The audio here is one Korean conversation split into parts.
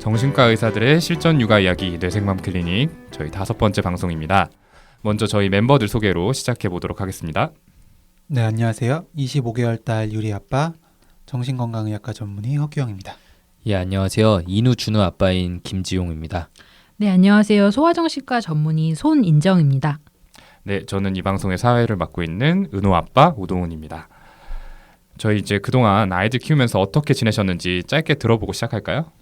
정신과 의사들의 실전 육아 이야기 뇌생맘 클리닉 저희 5번째 방송입니다. 먼저 저희 멤버들 소개로 시작해 보도록 하겠습니다. 네, 안녕하세요. 25개월 딸 유리 아빠 정신건강의학과 전문의 허규영입니다. 예, 안녕하세요. 인우 준우 아빠인 김지용입니다. 네, 안녕하세요. 소아정신과 전문의 손인정입니다. 네, 저는 이 방송의 사회를 맡고 있는 은호 아빠 오동훈입니다. 저희 이제 그동안 아이들 키우면서 어떻게 지내셨는지 짧게 들어보고 시작할까요?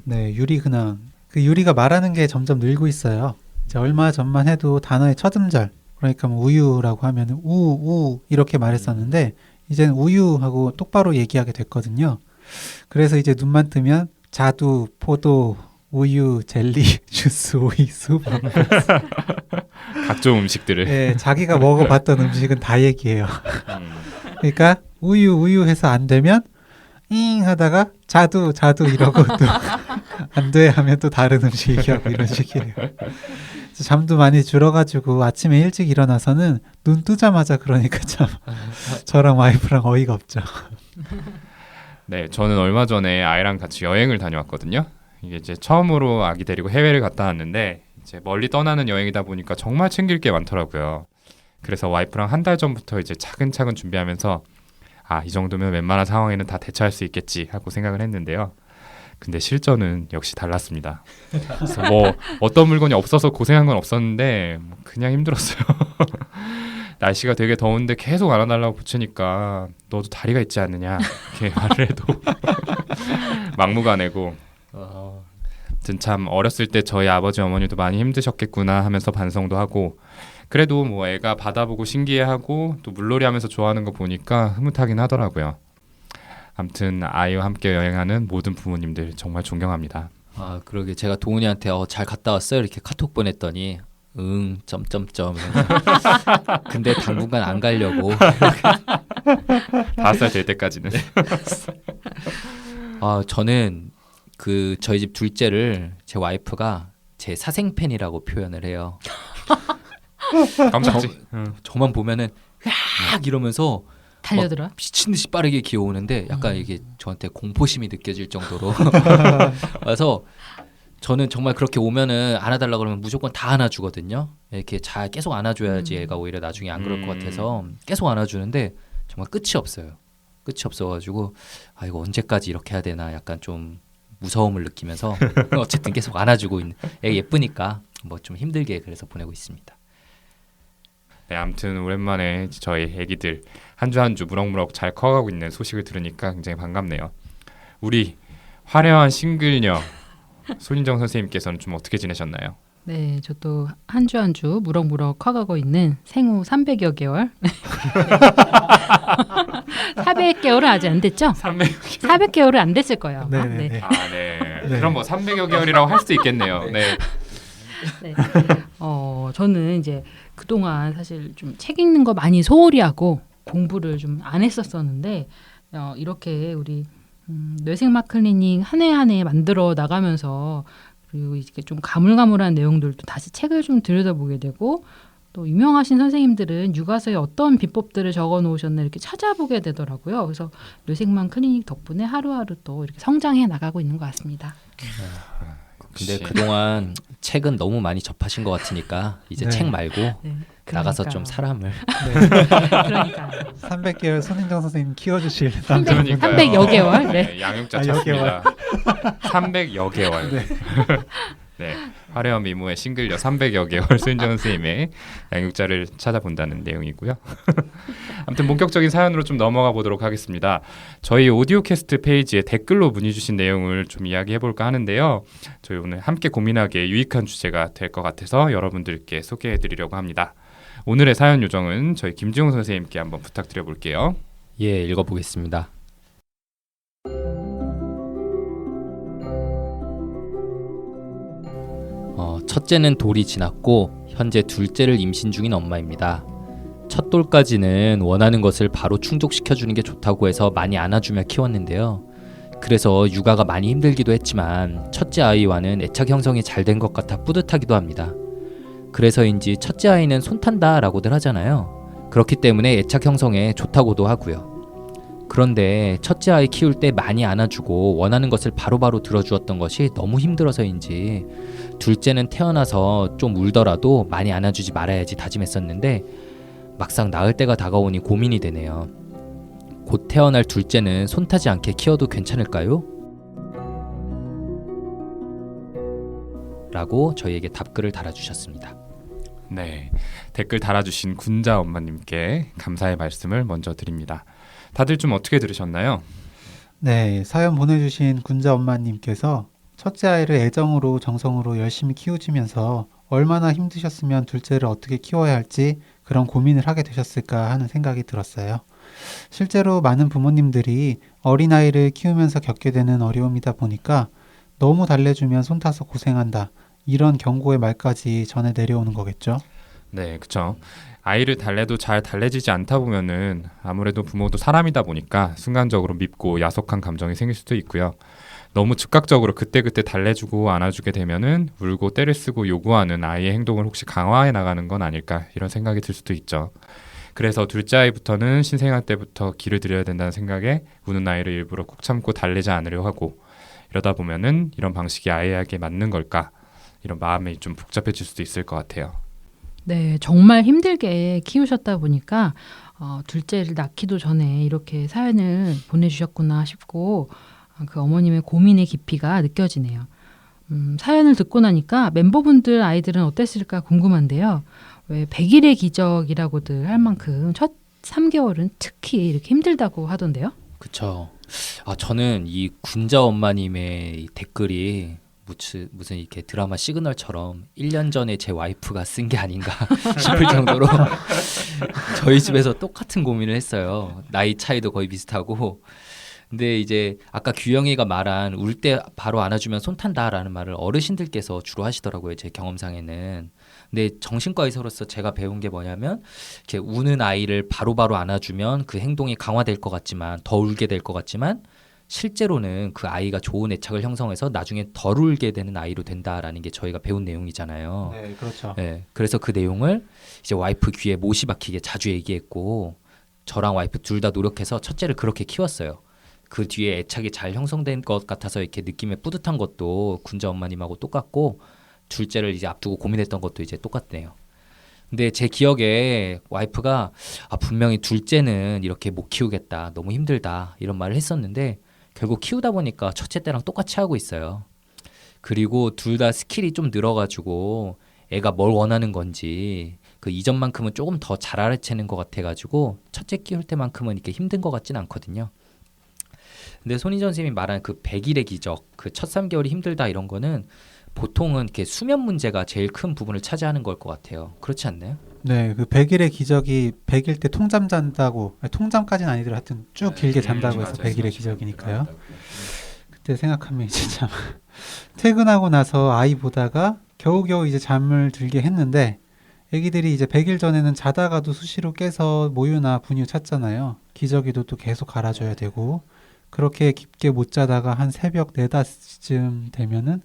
네, 유리 근황. 그 유리가 말하는 게 점점 늘고 있어요. 이제 얼마 전만 해도 단어의 첫 음절, 그러니까 뭐 우유라고 하면 우 이렇게 말했었는데 이제는 우유하고 똑바로 얘기하게 됐거든요. 그래서 이제 눈만 뜨면 자두, 포도, 우유, 젤리, 주스, 오이, 수박 각종 음식들을. 네, 자기가 먹어봤던 음식은 다 얘기해요. 그러니까 우유 해서 안 되면 잉 하다가 자두 이러고 또 안 돼 하면 또 다른 음식 얘기하고 이런 식이에요. 잠도 많이 줄어가지고 아침에 일찍 일어나서는 눈 뜨자마자 그러니까 참 저랑 와이프랑 어이가 없죠. 네, 저는 얼마 전에 아이랑 같이 여행을 다녀왔거든요. 이게 이제 처음으로 아기 데리고 해외를 갔다 왔는데 이제 멀리 떠나는 여행이다 보니까 정말 챙길 게 많더라고요. 그래서 와이프랑 한 달 전부터 이제 차근차근 준비하면서 이 정도면 웬만한 상황에는 다 대처할 수 있겠지 하고 생각을 했는데요. 근데 실전은 역시 달랐습니다. 그래서 뭐 어떤 물건이 없어서 고생한 건 없었는데 그냥 힘들었어요. 날씨가 되게 더운데 계속 안아달라고 붙이니까 너도 다리가 있지 않느냐 이렇게 말을 해도 막무가내고 아무튼 참 어렸을 때 저희 아버지 어머니도 많이 힘드셨겠구나 하면서 반성도 하고 그래도 뭐 애가 받아보고 신기해하고 또 물놀이 하면서 좋아하는 거 보니까 흐뭇하긴 하더라고요. 아무튼 아이와 함께 여행하는 모든 부모님들 정말 존경합니다. 그러게 제가 동훈이한테 잘 갔다 왔어요 이렇게 카톡 보냈더니 점점점 근데 당분간 안 가려고 5살 될 때까지는. 저는 저희 집 둘째를 제 와이프가 제 사생팬이라고 표현을 해요. 깜짝지. 저만 보면은 으악 이러면서 달려들어? 미친 듯이 빠르게 기어오는데 약간 이게 저한테 공포심이 느껴질 정도로 와서 저는 정말 그렇게 오면은 안아달라 그러면 무조건 다 안아주거든요. 이렇게 잘 계속 안아줘야지 애가 오히려 나중에 안 그럴 것 같아서 계속 안아주는데 정말 끝이 없어요. 끝이 없어가지고 이거 언제까지 이렇게 해야 되나 약간 좀 무서움을 느끼면서 어쨌든 계속 안아주고 있는 애 예쁘니까 뭐 좀 힘들게 그래서 보내고 있습니다. 네, 아무튼 오랜만에 저희 애기들 한 주 한 주 무럭무럭 잘 커가고 있는 소식을 들으니까 굉장히 반갑네요. 우리 화려한 싱글녀 손인정 선생님께서는 좀 어떻게 지내셨나요? 네, 저도 한 주 한 주 무럭무럭 커가고 있는 생후 300여 개월 400개월은 아직 안 됐죠? 400개월은 안 됐을 거예요. 네. 네. 그럼 뭐 300여 개월이라고 할 수도 있겠네요. 네. 네. 저는 이제 그동안 사실 좀 책 읽는 거 많이 소홀히 하고 공부를 좀 안 했었었는데 이렇게 우리 뇌생마 클리닉 한 해 한 해 만들어 나가면서 그리고 이렇게 좀 가물가물한 내용들도 다시 책을 좀 들여다보게 되고 또 유명하신 선생님들은 육아서에 어떤 비법들을 적어 놓으셨나 이렇게 찾아보게 되더라고요. 그래서 뇌생마 클리닉 덕분에 하루하루 또 이렇게 성장해 나가고 있는 것 같습니다. 근데 그동안 책은 너무 많이 접하신 것 같으니까 이제 책 말고 나가서 좀 사람을 그러니까 300개월 손인정 선생님 키워주실 300여 개월 네, 양육자 찾습니다. 300여 개월. 네, 화려한 미모의 싱글녀 300여 개월 손인정 선생님의 양육자를 찾아본다는 내용이고요. 아무튼 본격적인 사연으로 좀 넘어가 보도록 하겠습니다. 저희 오디오캐스트 페이지에 댓글로 문의 주신 내용을 좀 이야기해 볼까 하는데요. 저희 오늘 함께 고민하기에 유익한 주제가 될 것 같아서 여러분들께 소개해 드리려고 합니다. 오늘의 사연 요정은 저희 김지용 선생님께 한번 부탁드려 볼게요. 예, 읽어보겠습니다. 첫째는 돌이 지났고 현재 둘째를 임신 중인 엄마입니다. 첫 돌까지는 원하는 것을 바로 충족시켜주는 게 좋다고 해서 많이 안아주며 키웠는데요. 그래서 육아가 많이 힘들기도 했지만 첫째 아이와는 애착 형성이 잘 된 것 같아 뿌듯하기도 합니다. 그래서인지 첫째 아이는 손 탄다 라고들 하잖아요. 그렇기 때문에 애착 형성에 좋다고도 하고요. 그런데 첫째 아이 키울 때 많이 안아주고 원하는 것을 바로바로 들어주었던 것이 너무 힘들어서인지 둘째는 태어나서 좀 울더라도 많이 안아주지 말아야지 다짐했었는데 막상 낳을 때가 다가오니 고민이 되네요. 곧 태어날 둘째는 손 타지 않게 키워도 괜찮을까요? 라고 저희에게 답글을 달아주셨습니다. 네, 댓글 달아주신 군자 엄마님께 감사의 말씀을 먼저 드립니다. 다들 좀 어떻게 들으셨나요? 네, 사연 보내주신 군자 엄마님께서 첫째 아이를 애정으로 정성으로 열심히 키우시면서 얼마나 힘드셨으면 둘째를 어떻게 키워야 할지 그런 고민을 하게 되셨을까 하는 생각이 들었어요. 실제로 많은 부모님들이 어린아이를 키우면서 겪게 되는 어려움이다 보니까 너무 달래주면 손 타서 고생한다. 이런 경고의 말까지 전해 내려오는 거겠죠. 네, 그쵸. 아이를 달래도 잘 달래지지 않다 보면은 아무래도 부모도 사람이다 보니까 순간적으로 밉고 야속한 감정이 생길 수도 있고요. 너무 즉각적으로 그때그때 달래주고 안아주게 되면은 울고 때를 쓰고 요구하는 아이의 행동을 혹시 강화해 나가는 건 아닐까 이런 생각이 들 수도 있죠. 그래서 둘째 아이부터는 신생아 때부터 기를 들여야 된다는 생각에 우는 아이를 일부러 꾹 참고 달래지 않으려 하고 이러다 보면은 이런 방식이 아이에게 맞는 걸까 이런 마음이 좀 복잡해질 수도 있을 것 같아요. 네, 정말 힘들게 키우셨다 보니까 둘째를 낳기도 전에 이렇게 사연을 보내주셨구나 싶고 그 어머님의 고민의 깊이가 느껴지네요. 사연을 듣고 나니까 멤버분들 아이들은 어땠을까 궁금한데요. 왜 100일의 기적이라고들 할 만큼 첫 3개월은 특히 이렇게 힘들다고 하던데요. 그쵸. 저는 이 군자 엄마님의 이 댓글이 무슨 이렇게 드라마 시그널처럼 1년 전에 제 와이프가 쓴 게 아닌가 싶을 정도로 저희 집에서 똑같은 고민을 했어요. 나이 차이도 거의 비슷하고. 근데 이제 아까 규영이가 말한 울 때 바로 안아주면 손 탄다라는 말을 어르신들께서 주로 하시더라고요. 제 경험상에는. 근데 정신과 의사로서 제가 배운 게 뭐냐면 이렇게 우는 아이를 바로바로 안아주면 그 행동이 강화될 것 같지만 더 울게 될 것 같지만 실제로는 그 아이가 좋은 애착을 형성해서 나중에 덜 울게 되는 아이로 된다라는 게 저희가 배운 내용이잖아요. 네, 그렇죠. 네, 그래서 그 내용을 이제 와이프 귀에 못이 박히게 자주 얘기했고 저랑 와이프 둘 다 노력해서 첫째를 그렇게 키웠어요. 그 뒤에 애착이 잘 형성된 것 같아서 이렇게 느낌에 뿌듯한 것도 군자 엄마님하고 똑같고 둘째를 이제 앞두고 고민했던 것도 이제 똑같네요. 근데 제 기억에 와이프가 분명히 둘째는 이렇게 못 키우겠다, 너무 힘들다 이런 말을 했었는데 결국 키우다 보니까 첫째 때랑 똑같이 하고 있어요. 그리고 둘 다 스킬이 좀 늘어가지고 애가 뭘 원하는 건지 그 이전만큼은 조금 더 잘 알아채는 것 같아가지고 첫째 키울 때만큼은 이렇게 힘든 것 같진 않거든요. 근데 손희정 선생님이 말한 그 100일의 기적, 그 첫 3개월이 힘들다 이런 거는 보통은 이렇게 수면 문제가 제일 큰 부분을 차지하는 걸 것 같아요. 그렇지 않나요? 네, 그 100일의 기적이 100일 때 통잠 잔다고, 아니, 통잠까지는 아니더라도 하여튼 쭉 길게 잔다고 해서 맞아요. 100일의 기적이니까요. 그때 생각하면 이제 참 퇴근하고 나서 아이 보다가 겨우겨우 이제 잠을 들게 했는데 애기들이 이제 100일 전에는 자다가도 수시로 깨서 모유나 분유 찾잖아요. 기저귀도 또 계속 갈아줘야 되고 그렇게 깊게 못 자다가 한 새벽 4, 5시쯤 되면은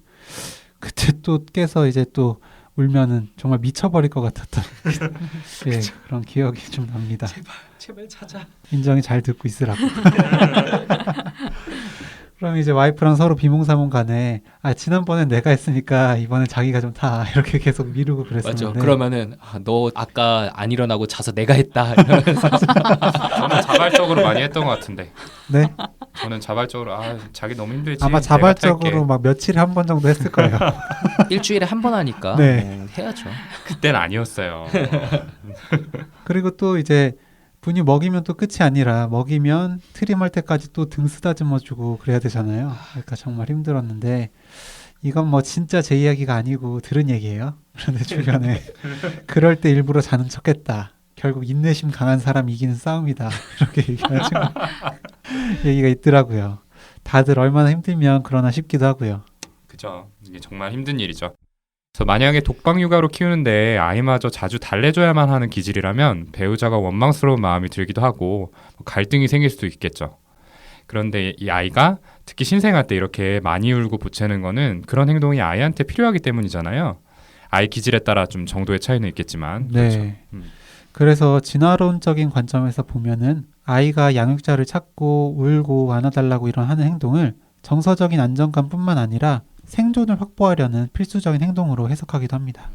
그때 또 깨서 이제 또 울면은 정말 미쳐버릴 것 같았던 예, 그런 기억이 좀 납니다. 제발 찾아. 인정이 잘 듣고 있으라고. 그럼 이제 와이프랑 서로 비몽사몽 간에 지난번엔 내가 했으니까 이번엔 자기가 좀 타 이렇게 계속 미루고 그랬었는데 맞죠. 그러면은 너 아까 안 일어나고 자서 내가 했다 이러면서 저는 자발적으로 많이 했던 것 같은데. 네? 저는 자발적으로 자기 너무 힘들지. 아마 내가 자발적으로 탈게. 막 며칠에 한 번 정도 했을 거예요. 일주일에 한 번 하니까 네. 해야죠. 그땐 아니었어요. 그리고 또 이제 분유 먹이면 또 끝이 아니라 먹이면 트림할 때까지 또 등 쓰다듬어주고 그래야 되잖아요. 그러니까 정말 힘들었는데 이건 뭐 진짜 제 이야기가 아니고 들은 얘기예요. 그런데 주변에 그럴 때 일부러 자는 척했다. 결국 인내심 강한 사람이 이기는 싸움이다. 이렇게 얘기하시고 얘기가 있더라고요. 다들 얼마나 힘들면 그러나 싶기도 하고요. 그죠. 이게 정말 힘든 일이죠. 그래서 만약에 독방 육아로 키우는데 아이마저 자주 달래줘야만 하는 기질이라면 배우자가 원망스러운 마음이 들기도 하고 갈등이 생길 수도 있겠죠. 그런데 이 아이가 특히 신생아 때 이렇게 많이 울고 보채는 거는 그런 행동이 아이한테 필요하기 때문이잖아요. 아이 기질에 따라 좀 정도의 차이는 있겠지만 네. 그렇죠. 그래서 진화론적인 관점에서 보면은 아이가 양육자를 찾고 울고 안아달라고 이런 하는 행동을 정서적인 안정감뿐만 아니라 생존을 확보하려는 필수적인 행동으로 해석하기도 합니다.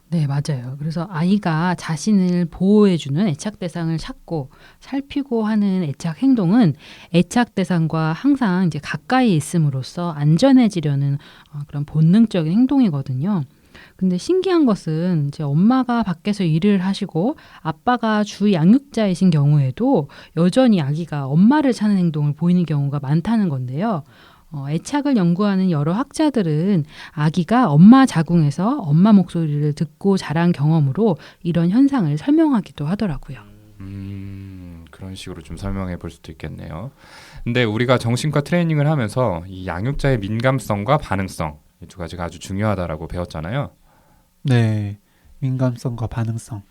네, 맞아요. 그래서 아이가 자신을 보호해주는 애착 대상을 찾고 살피고 하는 애착 행동은 애착 대상과 항상 이제 가까이 있음으로써 안전해지려는 그런 본능적인 행동이거든요. 근데 신기한 것은 이제 엄마가 밖에서 일을 하시고 아빠가 주 양육자이신 경우에도 여전히 아기가 엄마를 찾는 행동을 보이는 경우가 많다는 건데요. 애착을 연구하는 여러 학자들은 아기가 엄마 자궁에서 엄마 목소리를 듣고 자란 경험으로 이런 현상을 설명하기도 하더라고요. 그런 식으로 좀 설명해 볼 수도 있겠네요. 근데 우리가 정신과 트레이닝을 하면서 이 양육자의 민감성과 반응성 이 두 가지가 아주 중요하다라고 배웠잖아요. 네, 민감성과 반응성.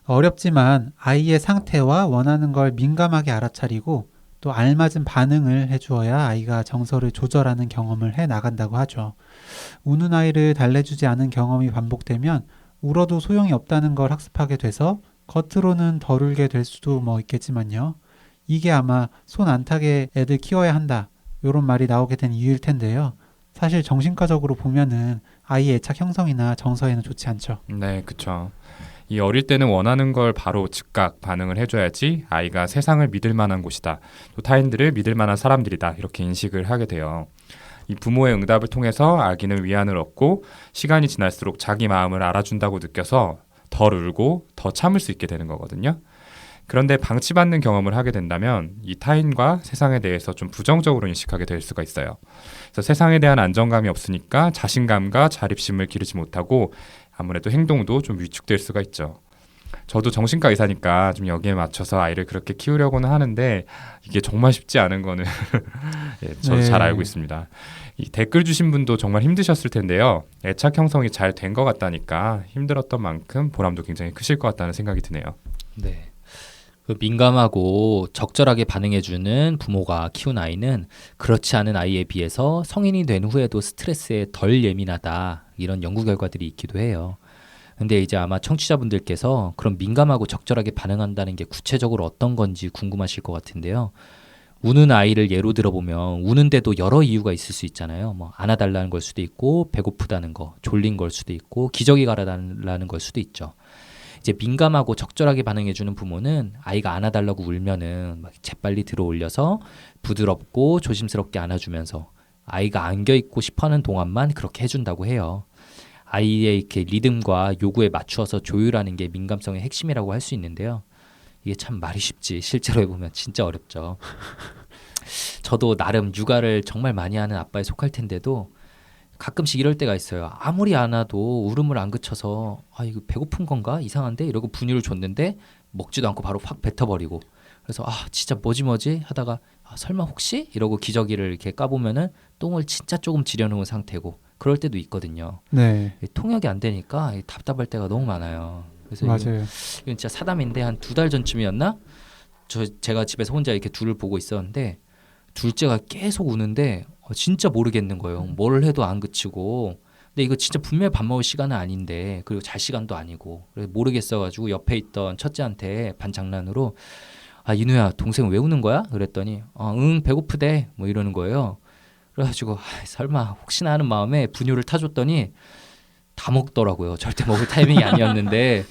어렵지만 아이의 상태와 원하는 걸 민감하게 알아차리고 또 알맞은 반응을 해주어야 아이가 정서를 조절하는 경험을 해 나간다고 하죠. 우는 아이를 달래주지 않은 경험이 반복되면 울어도 소용이 없다는 걸 학습하게 돼서 겉으로는 덜 울게 될 수도 있겠지만요. 이게 아마 손 안 타게 애들 키워야 한다 이런 말이 나오게 된 이유일 텐데요. 사실 정신과적으로 보면은 아이의 애착 형성이나 정서에는 좋지 않죠. 네, 그렇죠. 이 어릴 때는 원하는 걸 바로 즉각 반응을 해줘야지 아이가 세상을 믿을 만한 곳이다. 또 타인들을 믿을 만한 사람들이다. 이렇게 인식을 하게 돼요. 이 부모의 응답을 통해서 아기는 위안을 얻고 시간이 지날수록 자기 마음을 알아준다고 느껴서 덜 울고 더 참을 수 있게 되는 거거든요. 그런데 방치받는 경험을 하게 된다면 이 타인과 세상에 대해서 좀 부정적으로 인식하게 될 수가 있어요. 그래서 세상에 대한 안정감이 없으니까 자신감과 자립심을 기르지 못하고 아무래도 행동도 좀 위축될 수가 있죠. 저도 정신과 의사니까 좀 여기에 맞춰서 아이를 그렇게 키우려고는 하는데 이게 정말 쉽지 않은 거는 예, 저도 네. 잘 알고 있습니다. 이 댓글 주신 분도 정말 힘드셨을 텐데요. 애착 형성이 잘 된 것 같다니까 힘들었던 만큼 보람도 굉장히 크실 것 같다는 생각이 드네요. 네. 그 민감하고 적절하게 반응해주는 부모가 키운 아이는 그렇지 않은 아이에 비해서 성인이 된 후에도 스트레스에 덜 예민하다 이런 연구 결과들이 있기도 해요. 근데 이제 아마 청취자분들께서 그런 민감하고 적절하게 반응한다는 게 구체적으로 어떤 건지 궁금하실 것 같은데요. 우는 아이를 예로 들어보면 우는데도 여러 이유가 있을 수 있잖아요. 안아달라는 걸 수도 있고 배고프다는 거, 졸린 걸 수도 있고 기저귀 갈아달라는 걸 수도 있죠. 이제 민감하고 적절하게 반응해주는 부모는 아이가 안아달라고 울면은 막 재빨리 들어올려서 부드럽고 조심스럽게 안아주면서 아이가 안겨있고 싶어하는 동안만 그렇게 해준다고 해요. 아이의 이렇게 리듬과 요구에 맞추어서 조율하는 게 민감성의 핵심이라고 할 수 있는데요. 이게 참 말이 쉽지 실제로 해보면 진짜 어렵죠. 저도 나름 육아를 정말 많이 하는 아빠에 속할 텐데도 가끔씩 이럴 때가 있어요. 아무리 안아도 울음을 안 그쳐서 이거 배고픈 건가? 이상한데? 이러고 분유를 줬는데 먹지도 않고 바로 확 뱉어버리고 그래서 진짜 뭐지 하다가 설마 혹시? 이러고 기저귀를 이렇게 까보면은 똥을 진짜 조금 지려놓은 상태고 그럴 때도 있거든요. 네, 통역이 안 되니까 답답할 때가 너무 많아요. 그래서 맞아요. 이건 진짜 사담인데 한 2달 전쯤이었나? 제가 집에서 혼자 이렇게 둘을 보고 있었는데 둘째가 계속 우는데 진짜 모르겠는 거예요. 뭘 해도 안 그치고. 근데 이거 진짜 분명히 밥 먹을 시간은 아닌데 그리고 잘 시간도 아니고 그래서 모르겠어가지고 옆에 있던 첫째한테 반장난으로 이누야 동생 왜 우는 거야? 그랬더니 응 배고프대 뭐 이러는 거예요. 그래가지고 설마 혹시나 하는 마음에 분유를 타줬더니 다 먹더라고요. 절대 먹을 타이밍이 아니었는데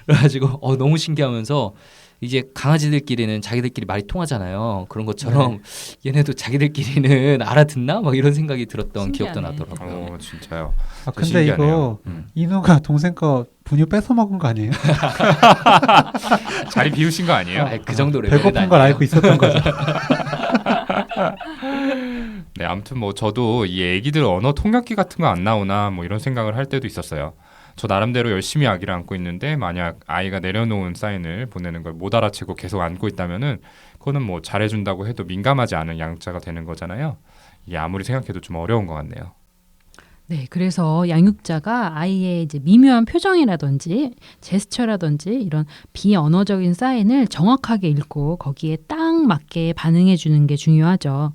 그래가지고 너무 신기하면서 이제 강아지들끼리는 자기들끼리 말이 통하잖아요. 그런 것처럼 얘네도 자기들끼리는 알아듣나? 막 이런 생각이 들었던 신기하네. 기억도 나더라고요. 진짜요. 근데 신기하네요. 이거 인우가 동생 거 분유 뺏어 먹은 거 아니에요? 자리 비우신 거 아니에요? 그 정도 레벨은 배고픈 걸 아니에요. 알고 있었던 거죠. 네, 아무튼 저도 이 애기들 언어 통역기 같은 거 안 나오나 이런 생각을 할 때도 있었어요. 저 나름대로 열심히 아기를 안고 있는데 만약 아이가 내려놓은 사인을 보내는 걸 못 알아채고 계속 안고 있다면은 그거는 잘해준다고 해도 민감하지 않은 양육자가 되는 거잖아요. 이게 아무리 생각해도 좀 어려운 것 같네요. 네, 그래서 양육자가 아이의 이제 미묘한 표정이라든지 제스처라든지 이런 비언어적인 사인을 정확하게 읽고 거기에 딱 맞게 반응해 주는 게 중요하죠.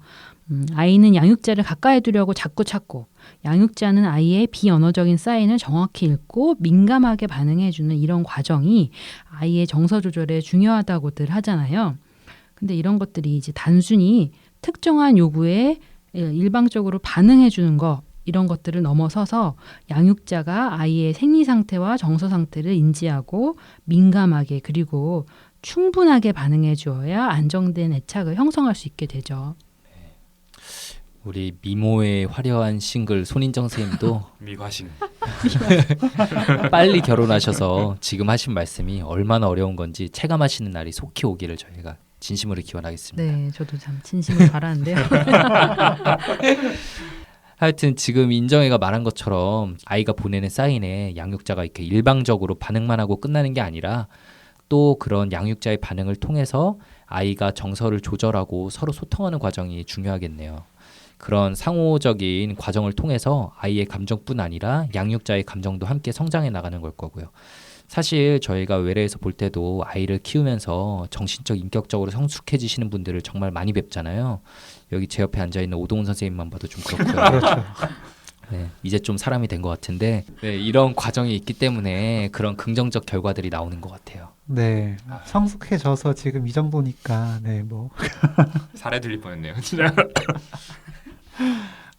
아이는 양육자를 가까이 두려고 자꾸 찾고 양육자는 아이의 비언어적인 사인을 정확히 읽고 민감하게 반응해 주는 이런 과정이 아이의 정서 조절에 중요하다고들 하잖아요. 근데 이런 것들이 이제 단순히 특정한 요구에 일방적으로 반응해 주는 거 이런 것들을 넘어서서 양육자가 아이의 생리 상태와 정서 상태를 인지하고 민감하게 그리고 충분하게 반응해 주어야 안정된 애착을 형성할 수 있게 되죠. 우리 미모의 화려한 싱글 손인정 선생님도 미과신. 빨리 결혼하셔서 지금 하신 말씀이 얼마나 어려운 건지 체감하시는 날이 속히 오기를 저희가 진심으로 기원하겠습니다. 네, 저도 참 진심으로 바라는데요. 하여튼 지금 인정이가 말한 것처럼 아이가 보내는 사인에 양육자가 이렇게 일방적으로 반응만 하고 끝나는 게 아니라 또 그런 양육자의 반응을 통해서 아이가 정서를 조절하고 서로 소통하는 과정이 중요하겠네요. 그런 상호적인 과정을 통해서 아이의 감정뿐 아니라 양육자의 감정도 함께 성장해 나가는 걸 거고요. 사실 저희가 외래에서 볼 때도 아이를 키우면서 정신적 인격적으로 성숙해지시는 분들을 정말 많이 뵙잖아요. 여기 제 옆에 앉아있는 오동훈 선생님만 봐도 좀 그렇고요. 그렇죠. 네, 이제 좀 사람이 된 것 같은데 네, 이런 과정이 있기 때문에 그런 긍정적 결과들이 나오는 것 같아요. 네, 성숙해져서 지금 이 정도니까 네, 뭐 살에 들릴 뻔했네요. 진짜.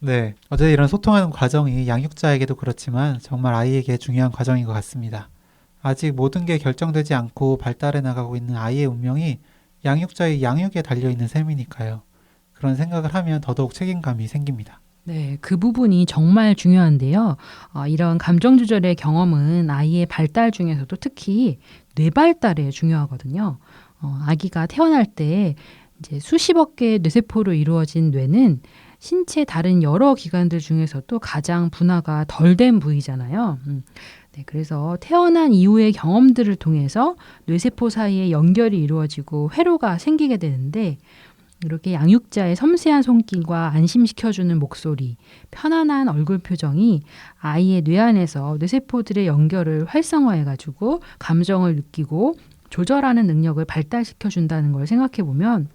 네, 어제 이런 소통하는 과정이 양육자에게도 그렇지만 정말 아이에게 중요한 과정인 것 같습니다. 아직 모든 게 결정되지 않고 발달해 나가고 있는 아이의 운명이 양육자의 양육에 달려있는 셈이니까요. 그런 생각을 하면 더더욱 책임감이 생깁니다. 네, 그 부분이 정말 중요한데요. 이런 감정 조절의 경험은 아이의 발달 중에서도 특히 뇌 발달에 중요하거든요. 아기가 태어날 때 이제 수십억 개의 뇌세포로 이루어진 뇌는 신체 다른 여러 기관들 중에서도 가장 분화가 덜 된 부위잖아요. 네, 그래서 태어난 이후의 경험들을 통해서 뇌세포 사이에 연결이 이루어지고 회로가 생기게 되는데 이렇게 양육자의 섬세한 손길과 안심시켜주는 목소리, 편안한 얼굴 표정이 아이의 뇌 안에서 뇌세포들의 연결을 활성화해가지고 감정을 느끼고 조절하는 능력을 발달시켜준다는 걸 생각해보면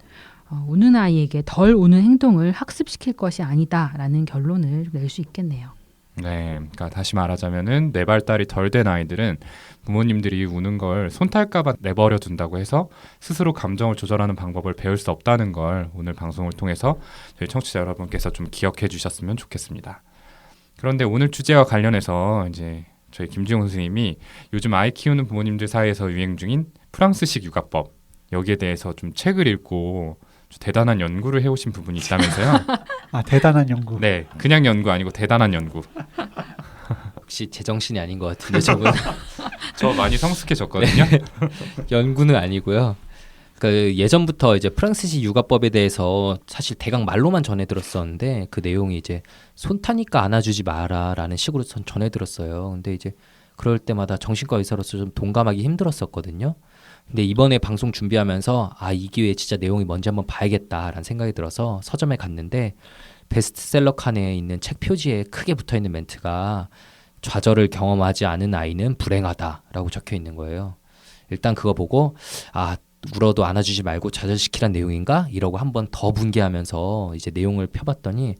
우는 아이에게 덜 우는 행동을 학습시킬 것이 아니다라는 결론을 낼 수 있겠네요. 네, 그러니까 다시 말하자면은 뇌 발달이 덜 된 아이들은 부모님들이 우는 걸 손탈까봐 내버려 둔다고 해서 스스로 감정을 조절하는 방법을 배울 수 없다는 걸 오늘 방송을 통해서 저희 청취자 여러분께서 좀 기억해 주셨으면 좋겠습니다. 그런데 오늘 주제와 관련해서 이제 저희 김지용 선생님이 요즘 아이 키우는 부모님들 사이에서 유행 중인 프랑스식 육아법 여기에 대해서 좀 책을 읽고 대단한 연구를 해오신 부분이 있다면서요? 아, 대단한 연구. 네, 그냥 연구 아니고 대단한 연구. 혹시 제정신이 아닌 것 같은데 저분 저 많이 성숙해졌거든요. 연구는 아니고요. 그 예전부터 이제 프랑스식 육아법에 대해서 사실 대강 말로만 전해 들었었는데 그 내용이 이제 손 타니까 안아주지 마라라는 식으로 전해 들었어요. 근데 이제 그럴 때마다 정신과 의사로서 좀 동감하기 힘들었었거든요. 근데 이번에 방송 준비하면서 이 기회에 진짜 내용이 뭔지 한번 봐야겠다라는 생각이 들어서 서점에 갔는데 베스트셀러 칸에 있는 책 표지에 크게 붙어있는 멘트가 좌절을 경험하지 않은 아이는 불행하다라고 적혀 있는 거예요. 일단 그거 보고 울어도 안아주지 말고 좌절시키란 내용인가? 이러고 한번 더 분개하면서 이제 내용을 펴봤더니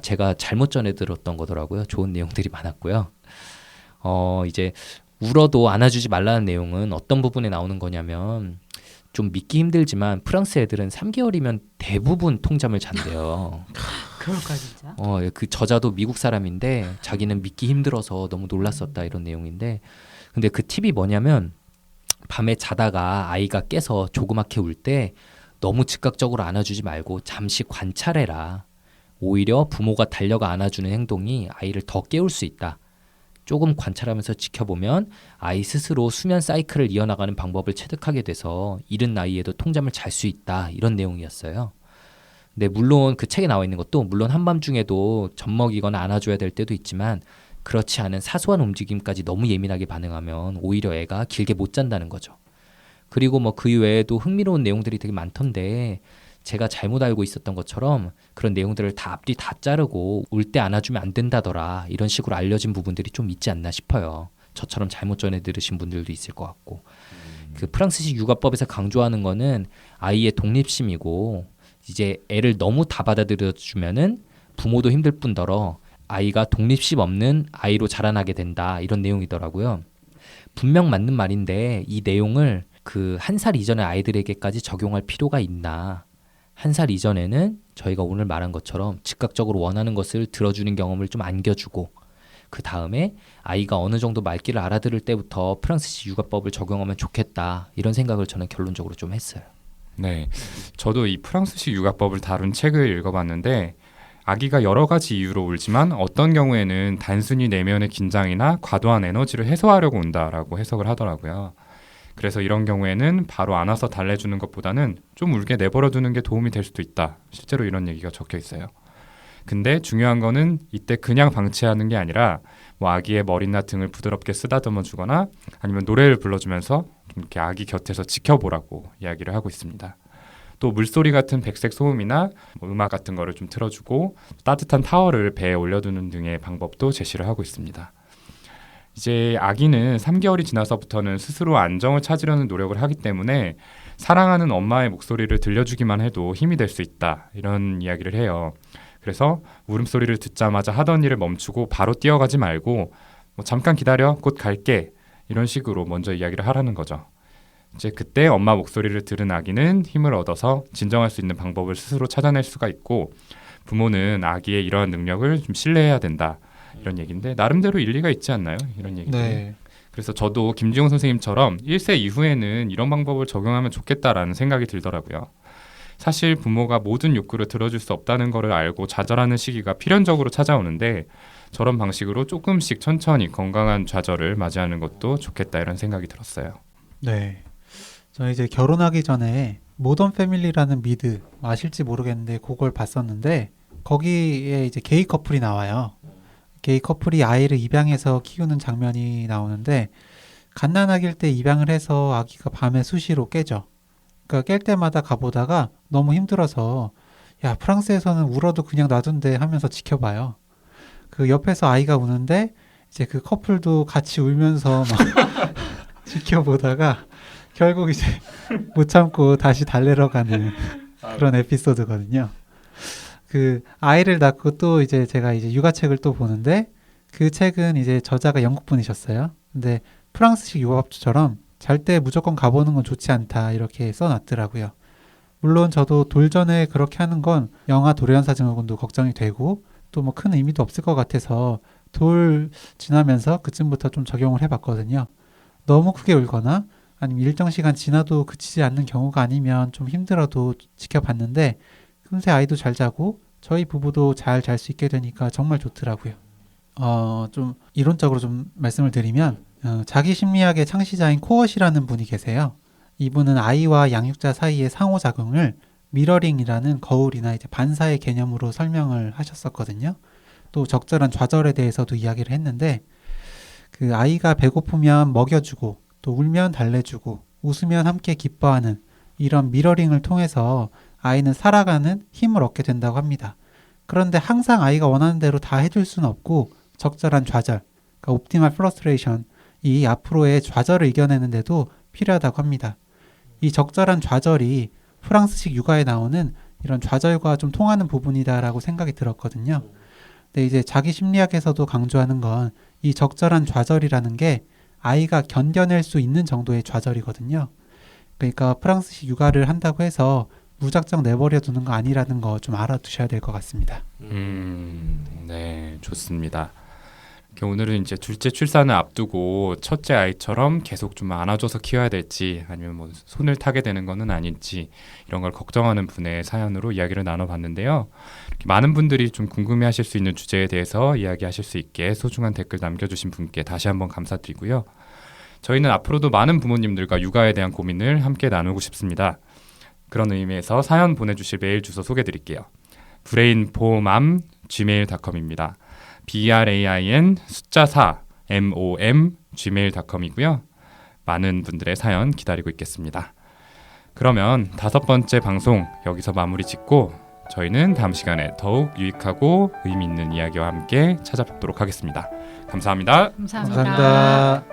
제가 잘못 전해 들었던 거더라고요. 좋은 내용들이 많았고요. 이제 울어도 안아주지 말라는 내용은 어떤 부분에 나오는 거냐면 좀 믿기 힘들지만 프랑스 애들은 3개월이면 대부분 통잠을 잔대요. 그럴까 진짜? 그 저자도 미국 사람인데 자기는 믿기 힘들어서 너무 놀랐었다 이런 내용인데 근데 그 팁이 뭐냐면 밤에 자다가 아이가 깨서 조그맣게 울 때 너무 즉각적으로 안아주지 말고 잠시 관찰해라. 오히려 부모가 달려가 안아주는 행동이 아이를 더 깨울 수 있다. 조금 관찰하면서 지켜보면 아이 스스로 수면 사이클을 이어나가는 방법을 체득하게 돼서 이른 나이에도 통잠을 잘 수 있다. 이런 내용이었어요. 근데 물론 그 책에 나와 있는 것도 물론 한밤중에도 젖먹이거나 안아줘야 될 때도 있지만 그렇지 않은 사소한 움직임까지 너무 예민하게 반응하면 오히려 애가 길게 못 잔다는 거죠. 그리고 뭐 그 외에도 흥미로운 내용들이 되게 많던데 제가 잘못 알고 있었던 것처럼 그런 내용들을 다 앞뒤 다 자르고 울 때 안아주면 안 된다더라 이런 식으로 알려진 부분들이 좀 있지 않나 싶어요. 저처럼 잘못 전해 들으신 분들도 있을 것 같고 그 프랑스식 육아법에서 강조하는 거는 아이의 독립심이고 이제 애를 너무 다 받아들여주면은 부모도 힘들 뿐더러 아이가 독립심 없는 아이로 자라나게 된다 이런 내용이더라고요. 분명 맞는 말인데 이 내용을 그 1살 이전의 아이들에게까지 적용할 필요가 있나? 1살 이전에는 저희가 오늘 말한 것처럼 즉각적으로 원하는 것을 들어주는 경험을 좀 안겨주고 그 다음에 아이가 어느 정도 말귀를 알아들을 때부터 프랑스식 육아법을 적용하면 좋겠다 이런 생각을 저는 결론적으로 좀 했어요. 네, 저도 이 프랑스식 육아법을 다룬 책을 읽어봤는데 아기가 여러 가지 이유로 울지만 어떤 경우에는 단순히 내면의 긴장이나 과도한 에너지를 해소하려고 운다라고 해석을 하더라고요. 그래서 이런 경우에는 바로 안아서 달래주는 것보다는 좀 울게 내버려두는 게 도움이 될 수도 있다. 실제로 이런 얘기가 적혀 있어요. 근데 중요한 거는 이때 그냥 방치하는 게 아니라 뭐 아기의 머리나 등을 부드럽게 쓰다듬어 주거나 아니면 노래를 불러주면서 좀 이렇게 아기 곁에서 지켜보라고 이야기를 하고 있습니다. 또 물소리 같은 백색 소음이나 뭐 음악 같은 거를 좀 틀어주고 따뜻한 타월을 배에 올려두는 등의 방법도 제시를 하고 있습니다. 이제 아기는 3개월이 지나서부터는 스스로 안정을 찾으려는 노력을 하기 때문에 사랑하는 엄마의 목소리를 들려주기만 해도 힘이 될 수 있다. 이런 이야기를 해요. 그래서 울음소리를 듣자마자 하던 일을 멈추고 바로 뛰어가지 말고 뭐 잠깐 기다려, 곧 갈게. 이런 식으로 먼저 이야기를 하라는 거죠. 이제 그때 엄마 목소리를 들은 아기는 힘을 얻어서 진정할 수 있는 방법을 스스로 찾아낼 수가 있고 부모는 아기의 이러한 능력을 좀 신뢰해야 된다. 이런 얘기인데 나름대로 일리가 있지 않나요? 이런 얘기들. 네. 그래서 저도 김지용 선생님처럼 1세 이후에는 이런 방법을 적용하면 좋겠다라는 생각이 들더라고요. 사실 부모가 모든 욕구를 들어줄 수 없다는 것을 알고 좌절하는 시기가 필연적으로 찾아오는데 저런 방식으로 조금씩 천천히 건강한 좌절을 맞이하는 것도 좋겠다 이런 생각이 들었어요. 네. 저 이제 결혼하기 전에 모던 패밀리라는 미드 아실지 모르겠는데 그걸 봤었는데 거기에 이제 게이 커플이 나와요. 게이 커플이 아이를 입양해서 키우는 장면이 나오는데 갓난아기일 때 입양을 해서 아기가 밤에 수시로 깨죠. 그러니까 깰 때마다 가보다가 너무 힘들어서 야 프랑스에서는 울어도 그냥 놔둔대 하면서 지켜봐요. 그 옆에서 아이가 우는데 이제 그 커플도 같이 울면서 막 지켜보다가 결국 이제 못 참고 다시 달래러 가는 그런 에피소드거든요. 그 아이를 낳고 또 이제 제가 이제 육아책을 또 보는데 그 책은 이제 저자가 영국 분이셨어요. 근데 프랑스식 육아법처럼 잘 때 무조건 가보는 건 좋지 않다 이렇게 써놨더라고요. 물론 저도 돌전에 그렇게 하는 건 영아 돌연사 증후군도 걱정이 되고 또 뭐 큰 의미도 없을 것 같아서 돌 지나면서 그쯤부터 좀 적용을 해봤거든요. 너무 크게 울거나 아니면 일정 시간 지나도 그치지 않는 경우가 아니면 좀 힘들어도 지켜봤는데 금세 아이도 잘 자고 저희 부부도 잘 잘 수 있게 되니까 정말 좋더라고요. 좀 이론적으로 좀 말씀을 드리면 자기 심리학의 창시자인 코엇이라는 분이 계세요. 이분은 아이와 양육자 사이의 상호작용을 미러링이라는 거울이나 이제 반사의 개념으로 설명을 하셨었거든요. 또 적절한 좌절에 대해서도 이야기를 했는데 그 아이가 배고프면 먹여주고 또 울면 달래주고 웃으면 함께 기뻐하는 이런 미러링을 통해서 아이는 살아가는 힘을 얻게 된다고 합니다. 그런데 항상 아이가 원하는 대로 다 해줄 수는 없고 적절한 좌절, 그러니까 옵티멀 프러스트레이션, 이 앞으로의 좌절을 이겨내는데도 필요하다고 합니다. 이 적절한 좌절이 프랑스식 육아에 나오는 이런 좌절과 좀 통하는 부분이다라고 생각이 들었거든요. 근데 이제 자기 심리학에서도 강조하는 건 이 적절한 좌절이라는 게 아이가 견뎌낼 수 있는 정도의 좌절이거든요. 그러니까 프랑스식 육아를 한다고 해서 무작정 내버려 두는 거 아니라는 거 좀 알아두셔야 될 것 같습니다. 네, 좋습니다. 이렇게 오늘은 이제 둘째 출산을 앞두고 첫째 아이처럼 계속 좀 안아줘서 키워야 될지 아니면 뭐 손을 타게 되는 거는 아닌지 이런 걸 걱정하는 분의 사연으로 이야기를 나눠봤는데요. 이렇게 많은 분들이 좀 궁금해하실 수 있는 주제에 대해서 이야기하실 수 있게 소중한 댓글 남겨주신 분께 다시 한번 감사드리고요. 저희는 앞으로도 많은 부모님들과 육아에 대한 고민을 함께 나누고 싶습니다. 그런 의미에서 사연 보내주실 메일 주소 소개드릴게요. brainformam@gmail.com입니다. brain 숫자 4 mom gmail.com이고요. 많은 분들의 사연 기다리고 있겠습니다. 그러면 5번째 방송 여기서 마무리 짓고 저희는 다음 시간에 더욱 유익하고 의미 있는 이야기와 함께 찾아뵙도록 하겠습니다. 감사합니다. 감사합니다.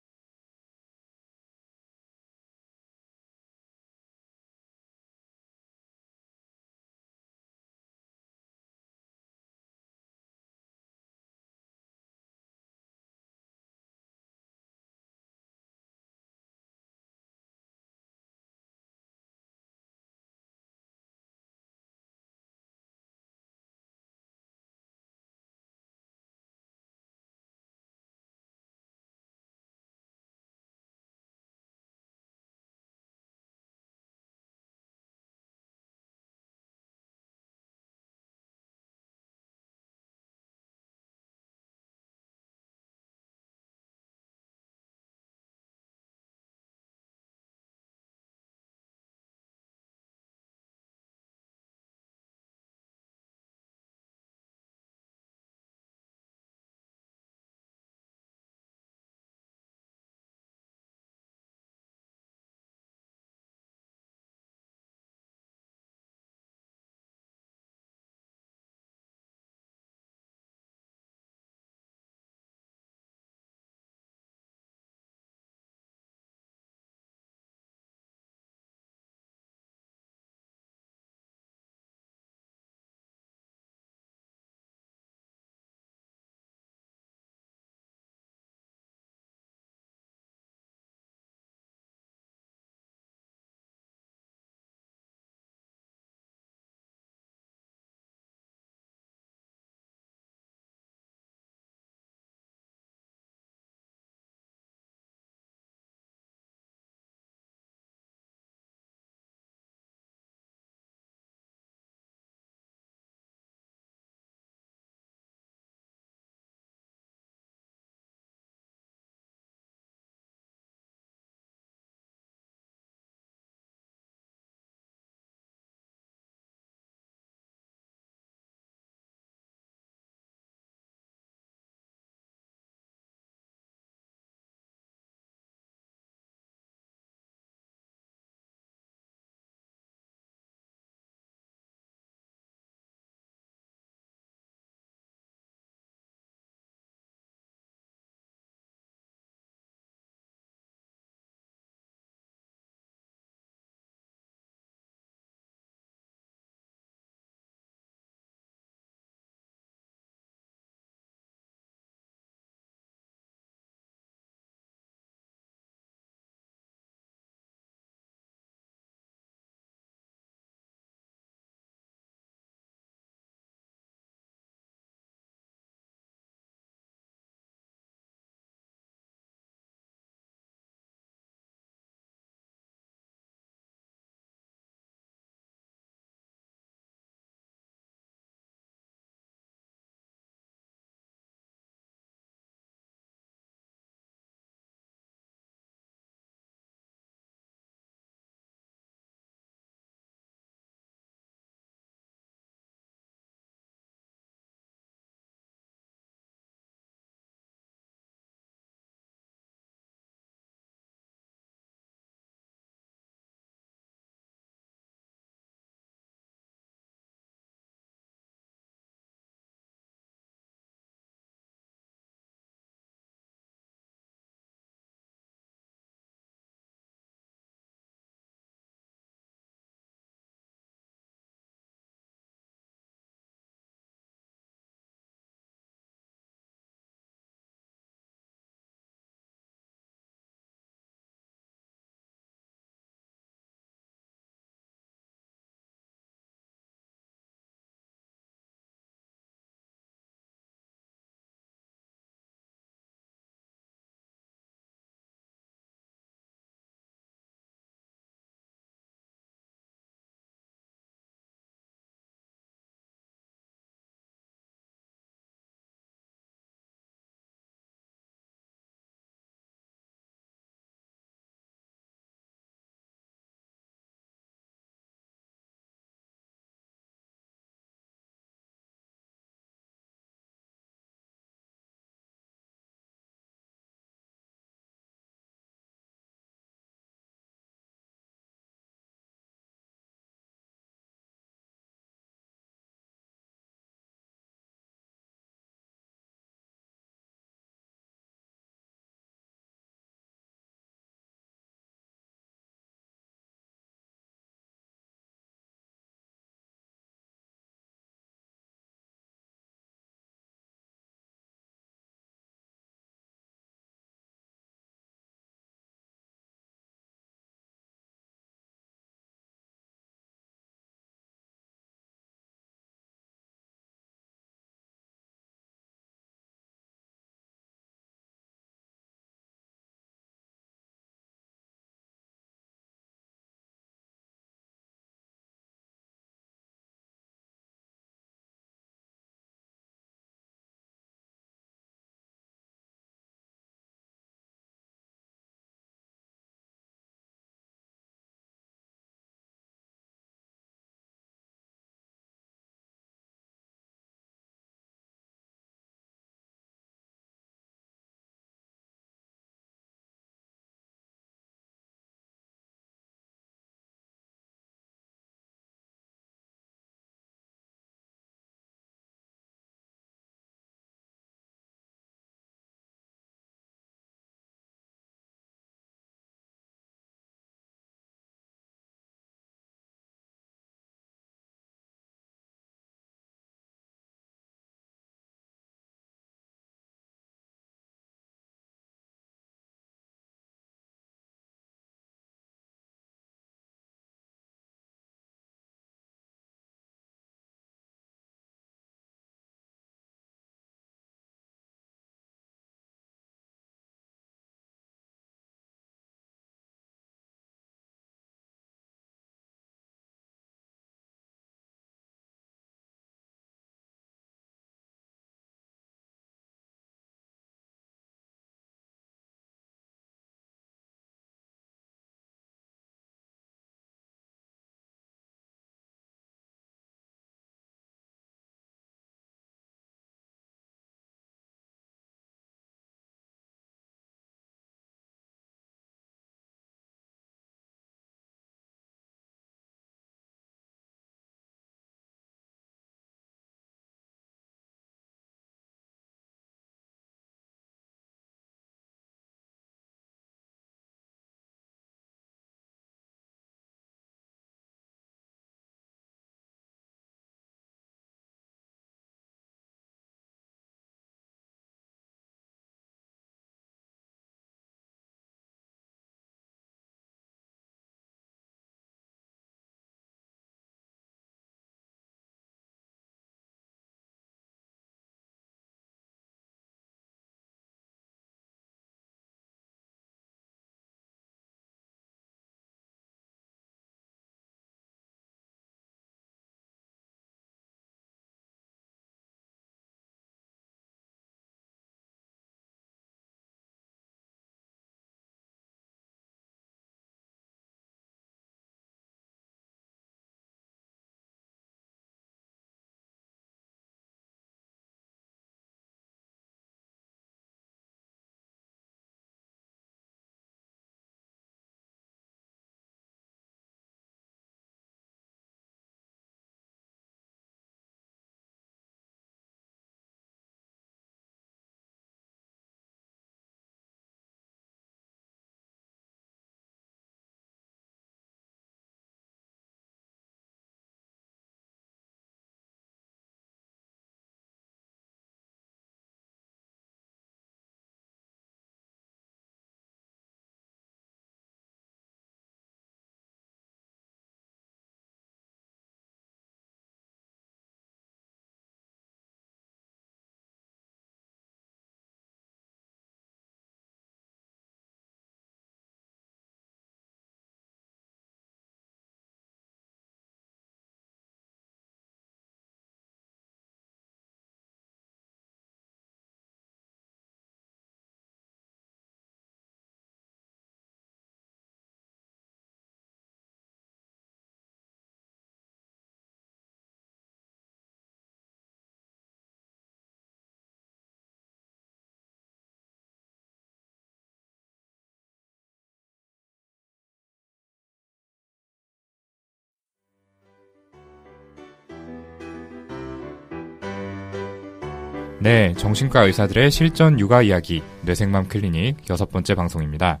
네, 정신과 의사들의 실전 육아 이야기 뇌생맘 클리닉 6번째 방송입니다.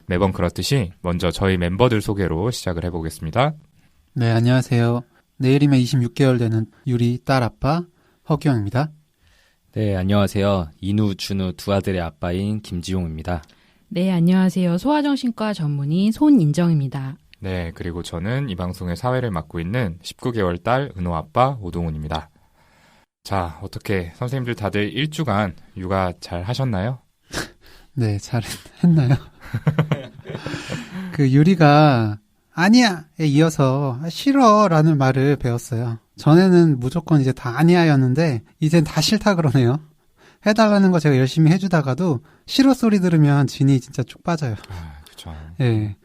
매번 그렇듯이 먼저 저희 멤버들 소개로 시작을 해보겠습니다. 네, 안녕하세요. 내일이면 26개월 되는 유리 딸 아빠 허규영입니다. 네, 안녕하세요. 인우, 준우 두 아들의 아빠인 김지용입니다. 네, 안녕하세요. 소아정신과 전문의 손인정입니다. 네, 그리고 저는 이 방송의 사회를 맡고 있는 19개월 딸 은호 아빠 오동훈입니다. 자, 어떻게 선생님들 다들 1주간 육아 잘 하셨나요? 네, 잘 했나요? 그 유리가 아니야에 이어서 싫어라는 말을 배웠어요. 전에는 무조건 이제 다 아니야였는데 이젠 다 싫다 그러네요. 해달라는 거 제가 열심히 해주다가도 싫어 소리 들으면 진이 진짜 쭉 빠져요. 아, 그렇죠. 예.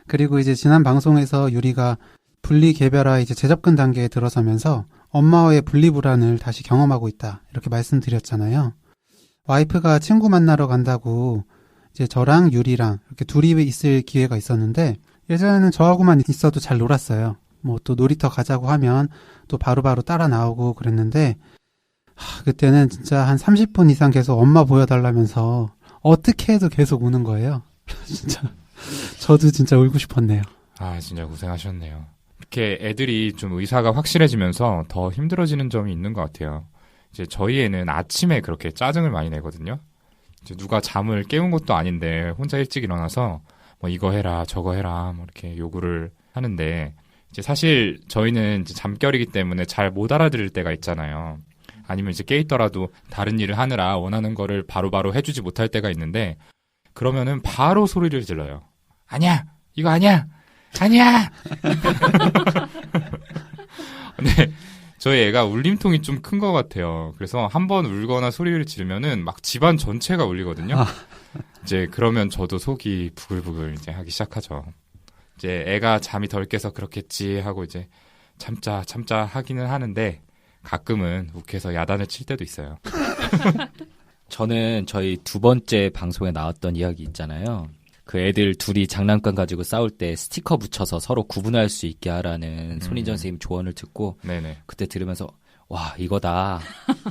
그리고 이제 지난 방송에서 유리가 분리 개별화 이제 재접근 단계에 들어서면서 엄마와의 분리 불안을 다시 경험하고 있다. 이렇게 말씀드렸잖아요. 와이프가 친구 만나러 간다고 이제 저랑 유리랑 이렇게 둘이 있을 기회가 있었는데 예전에는 저하고만 있어도 잘 놀았어요. 뭐 또 놀이터 가자고 하면 또 바로바로 따라 나오고 그랬는데 그때는 진짜 한 30분 이상 계속 엄마 보여달라면서 어떻게 해도 계속 우는 거예요. 진짜 저도 진짜 울고 싶었네요. 아, 진짜 고생하셨네요. 이렇게 애들이 좀 의사가 확실해지면서 더 힘들어지는 점이 있는 것 같아요. 이제 저희 애는 아침에 그렇게 짜증을 많이 내거든요. 이제 누가 잠을 깨운 것도 아닌데 혼자 일찍 일어나서 뭐 이거 해라 저거 해라 뭐 이렇게 요구를 하는데 이제 사실 저희는 이제 잠결이기 때문에 잘 못 알아들을 때가 있잖아요. 아니면 이제 깨 있더라도 다른 일을 하느라 원하는 거를 바로바로 해주지 못할 때가 있는데 그러면은 바로 소리를 질러요. 아니야! 이거 아니야! 아니야! 근데 저희 애가 울림통이 좀 큰 것 같아요. 그래서 한번 울거나 소리를 지르면은 막 집안 전체가 울리거든요. 이제 그러면 저도 속이 부글부글 이제 하기 시작하죠. 이제 애가 잠이 덜 깨서 그렇겠지 하고 이제 참자 하기는 하는데 가끔은 욱해서 야단을 칠 때도 있어요. 저는 저희 두 번째 방송에 나왔던 이야기 있잖아요. 그 애들 둘이 장난감 가지고 싸울 때 스티커 붙여서 서로 구분할 수 있게 하라는 손인정 선생님 조언을 듣고 네네. 그때 들으면서 와 이거다.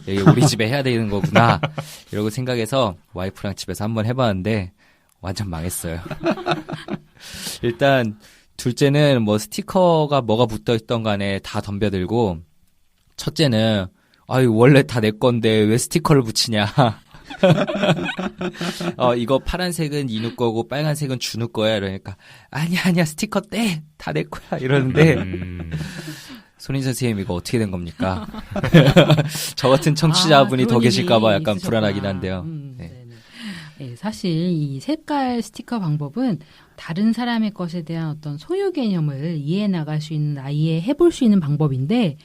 이게 우리 집에 해야 되는 거구나. 이러고 생각해서 와이프랑 집에서 한번 해봤는데 완전 망했어요. 일단 둘째는 뭐 스티커가 뭐가 붙어있던 간에 다 덤벼들고 첫째는 아유 원래 다 내 건데 왜 스티커를 붙이냐. 이거 파란색은 인우 거고 빨간색은 준우 거야. 이러니까 아니야 스티커 떼 다 내 거야 이러는데 손인정 선생님 이거 어떻게 된 겁니까? 저 같은 청취자분이 더 계실까봐 약간 불안하긴 한데요. 네. 네, 사실 이 색깔 스티커 방법은 다른 사람의 것에 대한 어떤 소유 개념을 이해해 나갈 수 있는 나이에 해볼 수 있는 방법인데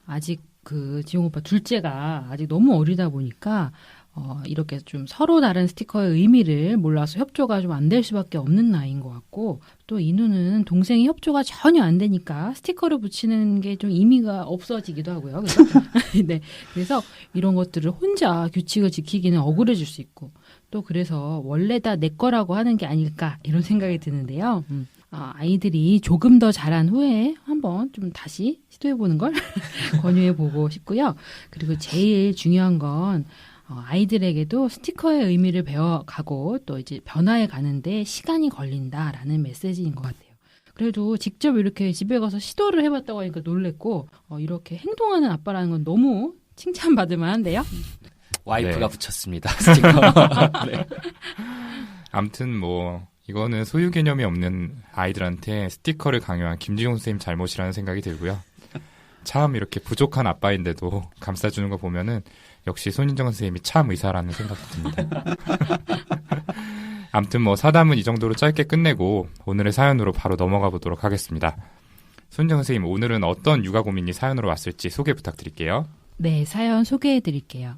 아직 그 지용 오빠 둘째가 아직 너무 어리다 보니까 이렇게 좀 서로 다른 스티커의 의미를 몰라서 협조가 좀 안 될 수밖에 없는 나이인 것 같고 또 인우는 동생이 협조가 전혀 안 되니까 스티커를 붙이는 게 좀 의미가 없어지기도 하고요. 그래서, 네, 그래서 이런 것들을 혼자 규칙을 지키기는 억울해질 수 있고 또 그래서 원래 다 내 거라고 하는 게 아닐까 이런 생각이 드는데요. 아이들이 조금 더 자란 후에 한번 좀 다시 시도해보는 걸 권유해보고 싶고요. 그리고 제일 중요한 건 아이들에게도 스티커의 의미를 배워가고 또 이제 변화해 가는데 시간이 걸린다라는 메시지인 것 같아요. 그래도 직접 이렇게 집에 가서 시도를 해봤다고 하니까 놀랬고 이렇게 행동하는 아빠라는 건 너무 칭찬받을 만한데요. 와이프가 네. 붙였습니다. 스티커. 네. 아무튼 뭐 이거는 소유 개념이 없는 아이들한테 스티커를 강요한 김지용 선생님 잘못이라는 생각이 들고요. 참 이렇게 부족한 아빠인데도 감싸주는 거 보면은 역시 손인정 선생님이 참 의사라는 생각이 듭니다. 아무튼 뭐 사담은 이 정도로 짧게 끝내고 오늘의 사연으로 바로 넘어가 보도록 하겠습니다. 손인정 선생님 오늘은 어떤 육아 고민이 사연으로 왔을지 소개 부탁드릴게요. 네, 사연 소개해 드릴게요.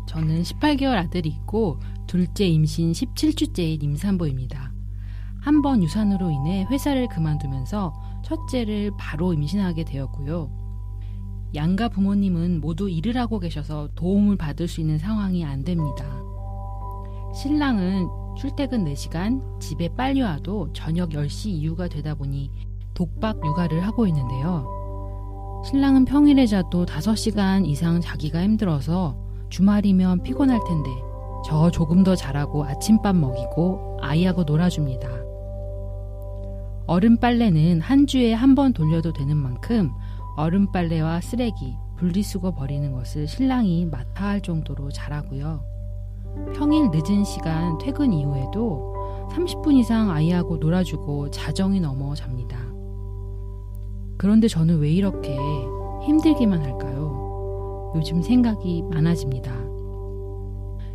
저는 18개월 아들이 있고 둘째 임신 17주째인 임산부입니다. 한 번 유산으로 인해 회사를 그만두면서 첫째를 바로 임신하게 되었고요. 양가 부모님은 모두 일을 하고 계셔서 도움을 받을 수 있는 상황이 안 됩니다. 신랑은 출퇴근 4시간, 집에 빨리 와도 저녁 10시 이후가 되다 보니 독박 육아를 하고 있는데요. 신랑은 평일에 자도 5시간 이상 자기가 힘들어서 주말이면 피곤할 텐데 저 조금 더 자라고 아침밥 먹이고 아이하고 놀아줍니다. 얼음 빨래는 한 주에 한 번 돌려도 되는 만큼 얼음 빨래와 쓰레기, 분리수거 버리는 것을 신랑이 맡아 할 정도로 잘하고요. 평일 늦은 시간 퇴근 이후에도 30분 이상 아이하고 놀아주고 자정이 넘어 잡니다. 그런데 저는 왜 이렇게 힘들기만 할까요? 요즘 생각이 많아집니다.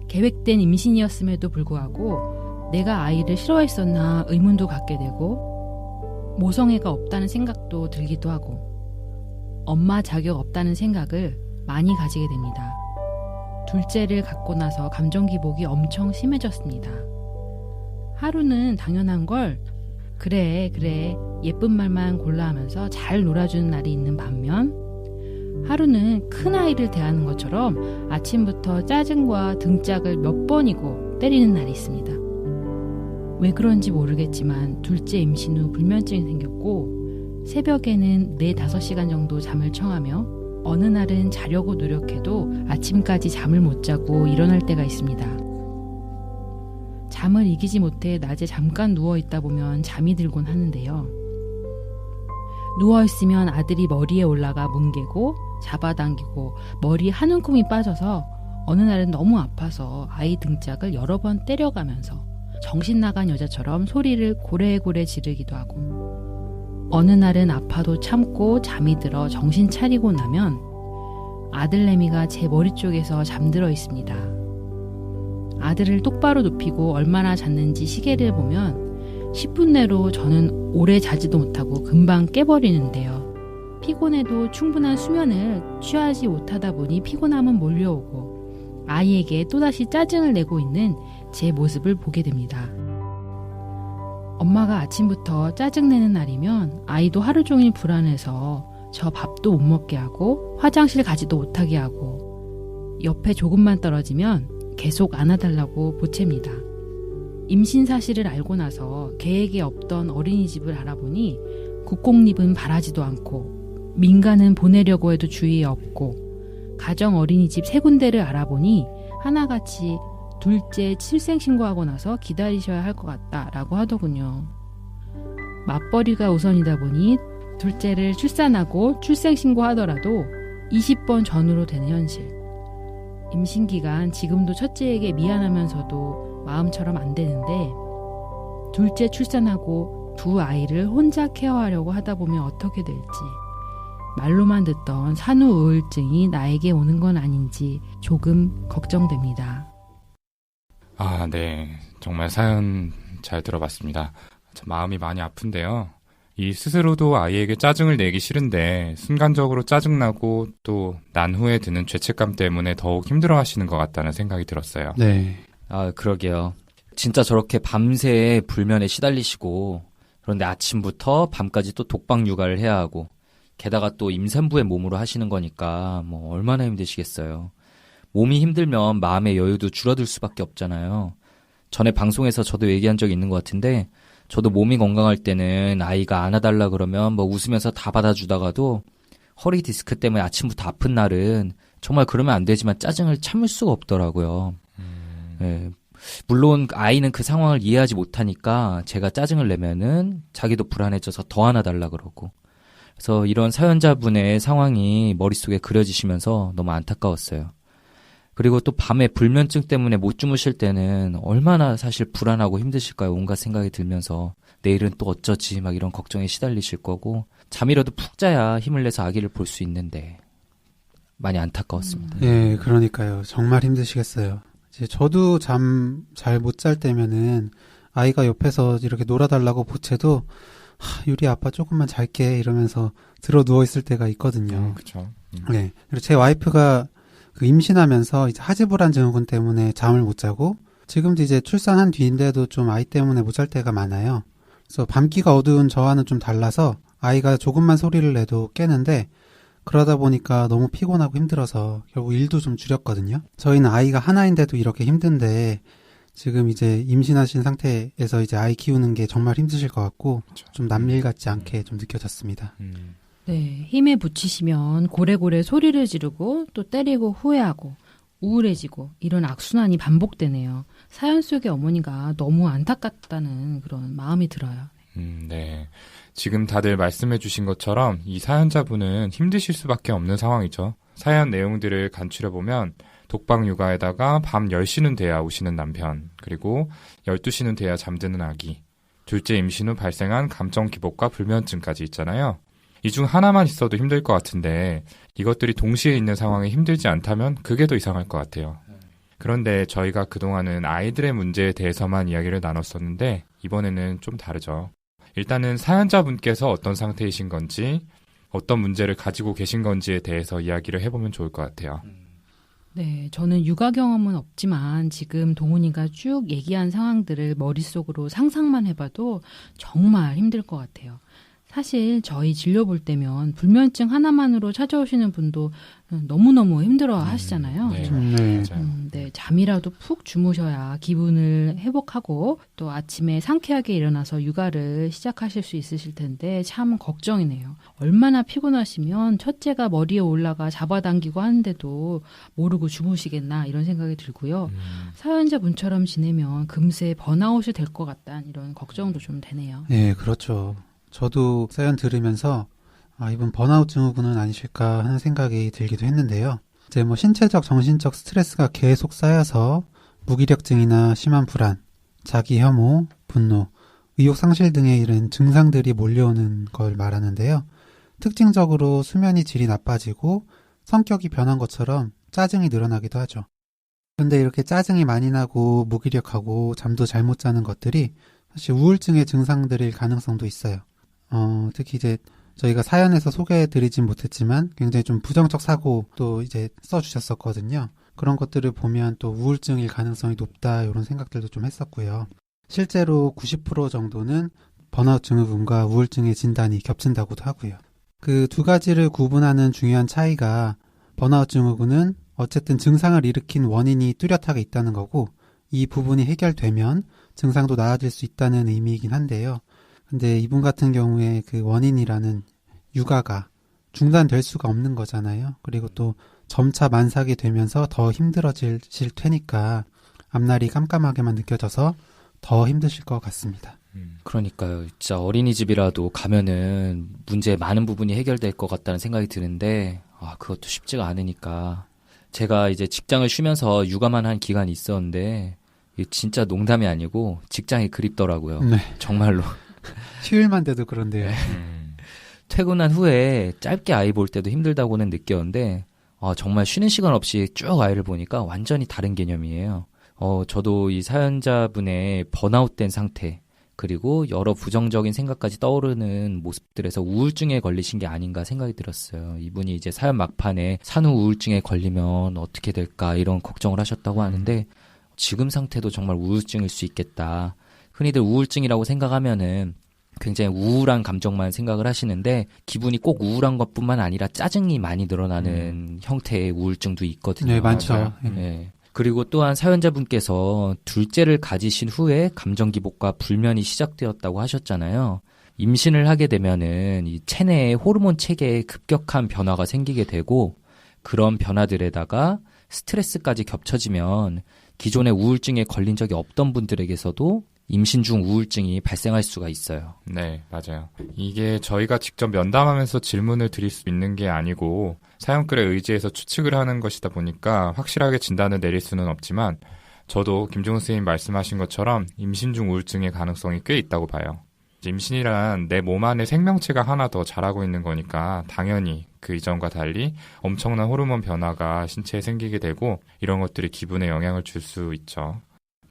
계획된 임신이었음에도 불구하고 내가 아이를 싫어했었나 의문도 갖게 되고 모성애가 없다는 생각도 들기도 하고 엄마 자격 없다는 생각을 많이 가지게 됩니다. 둘째를 갖고 나서 감정 기복이 엄청 심해졌습니다. 하루는 당연한 걸 그래 예쁜 말만 골라 하면서 잘 놀아주는 날이 있는 반면 하루는 큰아이를 대하는 것처럼 아침부터 짜증과 등짝을 몇 번이고 때리는 날이 있습니다. 왜 그런지 모르겠지만 둘째 임신 후 불면증이 생겼고 새벽에는 4-5시간 정도 잠을 청하며 어느 날은 자려고 노력해도 아침까지 잠을 못 자고 일어날 때가 있습니다. 잠을 이기지 못해 낮에 잠깐 누워있다 보면 잠이 들곤 하는데요. 누워있으면 아들이 머리에 올라가 뭉개고 잡아당기고 머리 한 움큼이 빠져서 어느 날은 너무 아파서 아이 등짝을 여러 번 때려가면서 정신 나간 여자처럼 소리를 고래고래 지르기도 하고 어느 날은 아파도 참고 잠이 들어 정신 차리고 나면 아들내미가 제 머리 쪽에서 잠들어 있습니다. 아들을 똑바로 눕히고 얼마나 잤는지 시계를 보면 10분 내로 저는 오래 자지도 못하고 금방 깨버리는데요. 피곤해도 충분한 수면을 취하지 못하다 보니 피곤함은 몰려오고 아이에게 또다시 짜증을 내고 있는 제 모습을 보게 됩니다. 엄마가 아침부터 짜증내는 날이면 아이도 하루 종일 불안해서 저 밥도 못 먹게 하고 화장실 가지도 못하게 하고 옆에 조금만 떨어지면 계속 안아달라고 보챕니다. 임신 사실을 알고 나서 계획에 없던 어린이집을 알아보니 국공립은 바라지도 않고 민간은 보내려고 해도 주위에 없고 가정 어린이집 3군데를 알아보니 하나같이 둘째 출생신고하고 나서 기다리셔야 할 것 같다라고 하더군요. 맞벌이가 우선이다 보니 둘째를 출산하고 출생신고하더라도 20번 전후로 되는 현실. 임신기간 지금도 첫째에게 미안하면서도 마음처럼 안 되는데 둘째 출산하고 두 아이를 혼자 케어하려고 하다 보면 어떻게 될지 말로만 듣던 산후 우울증이 나에게 오는 건 아닌지 조금 걱정됩니다. 아, 네. 정말 사연 잘 들어봤습니다. 참 마음이 많이 아픈데요. 이 스스로도 아이에게 짜증을 내기 싫은데 순간적으로 짜증나고 또 난 후에 드는 죄책감 때문에 더욱 힘들어하시는 것 같다는 생각이 들었어요. 네. 아, 그러게요. 진짜 저렇게 밤새 불면에 시달리시고 그런데 아침부터 밤까지 또 독박 육아를 해야 하고 게다가 또 임산부의 몸으로 하시는 거니까 뭐 얼마나 힘드시겠어요. 몸이 힘들면 마음의 여유도 줄어들 수밖에 없잖아요. 전에 방송에서 저도 얘기한 적이 있는 것 같은데 저도 몸이 건강할 때는 아이가 안아달라 그러면 뭐 웃으면서 다 받아주다가도 허리 디스크 때문에 아침부터 아픈 날은 정말 그러면 안 되지만 짜증을 참을 수가 없더라고요. 네. 물론 아이는 그 상황을 이해하지 못하니까 제가 짜증을 내면은 자기도 불안해져서 더 안아달라 그러고 그래서 이런 사연자분의 상황이 머릿속에 그려지시면서 너무 안타까웠어요. 그리고 또 밤에 불면증 때문에 못 주무실 때는 얼마나 사실 불안하고 힘드실까요? 온갖 생각이 들면서 내일은 또 어쩌지 막 이런 걱정에 시달리실 거고 잠이라도 푹 자야 힘을 내서 아기를 볼 수 있는데 많이 안타까웠습니다. 예, 그러니까요. 정말 힘드시겠어요. 이제 저도 잠 잘 못 잘 때면은 아이가 옆에서 이렇게 놀아달라고 보채도 유리 아빠 조금만 잘게 이러면서 들어 누워 있을 때가 있거든요. 그렇죠. 네. 그리고 제 와이프가 그 임신하면서 이제 하지불안 증후군 때문에 잠을 못 자고 지금도 이제 출산한 뒤인데도 좀 아이 때문에 못 잘 때가 많아요. 그래서 밤기가 어두운 저와는 좀 달라서 아이가 조금만 소리를 내도 깨는데 그러다 보니까 너무 피곤하고 힘들어서 결국 일도 좀 줄였거든요. 저희는 아이가 하나인데도 이렇게 힘든데 지금 이제 임신하신 상태에서 이제 아이 키우는 게 정말 힘드실 것 같고 그렇죠. 좀 남일 같지 않게 좀 느껴졌습니다. 네, 힘에 부치시면 고래고래 소리를 지르고 또 때리고 후회하고 우울해지고 이런 악순환이 반복되네요. 사연 속의 어머니가 너무 안타깝다는 그런 마음이 들어요. 네. 지금 다들 말씀해 주신 것처럼 이 사연자분은 힘드실 수밖에 없는 상황이죠. 사연 내용들을 간추려보면 독방 육아에다가 밤 10시는 돼야 오시는 남편, 그리고 12시는 돼야 잠드는 아기, 둘째 임신 후 발생한 감정 기복과 불면증까지 있잖아요. 이 중 하나만 있어도 힘들 것 같은데 이것들이 동시에 있는 상황이 힘들지 않다면 그게 더 이상할 것 같아요. 그런데 저희가 그동안은 아이들의 문제에 대해서만 이야기를 나눴었는데 이번에는 좀 다르죠. 일단은 사연자분께서 어떤 상태이신 건지, 어떤 문제를 가지고 계신 건지에 대해서 이야기를 해보면 좋을 것 같아요. 네, 저는 육아 경험은 없지만 지금 동훈이가 쭉 얘기한 상황들을 머릿속으로 상상만 해봐도 정말 힘들 것 같아요. 사실 저희 진료 볼 때면 불면증 하나만으로 찾아오시는 분도 너무너무 힘들어 하시잖아요. 네, 네. 맞아요. 네, 잠이라도 푹 주무셔야 기분을 회복하고 또 아침에 상쾌하게 일어나서 육아를 시작하실 수 있으실 텐데 참 걱정이네요. 얼마나 피곤하시면 첫째가 머리에 올라가 잡아당기고 하는데도 모르고 주무시겠나 이런 생각이 들고요. 사연자분처럼 지내면 금세 번아웃이 될 것 같다는 이런 걱정도 좀 되네요. 네, 그렇죠. 저도 사연 들으면서 이분 번아웃 증후군은 아니실까 하는 생각이 들기도 했는데요. 이제 뭐 신체적, 정신적 스트레스가 계속 쌓여서 무기력증이나 심한 불안, 자기 혐오, 분노, 의욕 상실 등의 이런 증상들이 몰려오는 걸 말하는데요. 특징적으로 수면이 질이 나빠지고 성격이 변한 것처럼 짜증이 늘어나기도 하죠. 그런데 이렇게 짜증이 많이 나고 무기력하고 잠도 잘 못 자는 것들이 사실 우울증의 증상들일 가능성도 있어요. 특히 이제 저희가 사연에서 소개해드리진 못했지만 굉장히 좀 부정적 사고도 이제 써주셨었거든요. 그런 것들을 보면 또 우울증일 가능성이 높다 이런 생각들도 좀 했었고요. 실제로 90% 정도는 번아웃 증후군과 우울증의 진단이 겹친다고도 하고요. 그 두 가지를 구분하는 중요한 차이가 번아웃 증후군은 어쨌든 증상을 일으킨 원인이 뚜렷하게 있다는 거고 이 부분이 해결되면 증상도 나아질 수 있다는 의미이긴 한데요. 근데 이분 같은 경우에 그 원인이라는 육아가 중단될 수가 없는 거잖아요. 그리고 또 점차 만삭이 되면서 더 힘들어질 테니까 앞날이 깜깜하게만 느껴져서 더 힘드실 것 같습니다. 그러니까요. 진짜 어린이집이라도 가면은 문제의 많은 부분이 해결될 것 같다는 생각이 드는데 그것도 쉽지가 않으니까 제가 이제 직장을 쉬면서 육아만 한 기간이 있었는데 이게 진짜 농담이 아니고 직장이 그립더라고요. 네. 정말로. 휴일만 돼도 그런데요. 퇴근한 후에 짧게 아이 볼 때도 힘들다고는 느꼈는데 정말 쉬는 시간 없이 쭉 아이를 보니까 완전히 다른 개념이에요. 저도 이 사연자분의 번아웃된 상태 그리고 여러 부정적인 생각까지 떠오르는 모습들에서 우울증에 걸리신 게 아닌가 생각이 들었어요. 이분이 이제 사연 막판에 산후 우울증에 걸리면 어떻게 될까 이런 걱정을 하셨다고 하는데 지금 상태도 정말 우울증일 수 있겠다. 흔히들 우울증이라고 생각하면은 굉장히 우울한 감정만 생각을 하시는데 기분이 꼭 우울한 것뿐만 아니라 짜증이 많이 늘어나는 형태의 우울증도 있거든요. 네, 많죠. 네. 그리고 또한 사연자분께서 둘째를 가지신 후에 감정 기복과 불면이 시작되었다고 하셨잖아요. 임신을 하게 되면은 이 체내의 호르몬 체계에 급격한 변화가 생기게 되고 그런 변화들에다가 스트레스까지 겹쳐지면 기존에 우울증에 걸린 적이 없던 분들에게서도 임신 중 우울증이 발생할 수가 있어요. 네, 맞아요. 이게 저희가 직접 면담하면서 질문을 드릴 수 있는 게 아니고 사연글에 의지해서 추측을 하는 것이다 보니까 확실하게 진단을 내릴 수는 없지만 저도 김종훈 선생님 말씀하신 것처럼 임신 중 우울증의 가능성이 꽤 있다고 봐요. 임신이란 내 몸 안에 생명체가 하나 더 자라고 있는 거니까 당연히 그 이전과 달리 엄청난 호르몬 변화가 신체에 생기게 되고 이런 것들이 기분에 영향을 줄 수 있죠.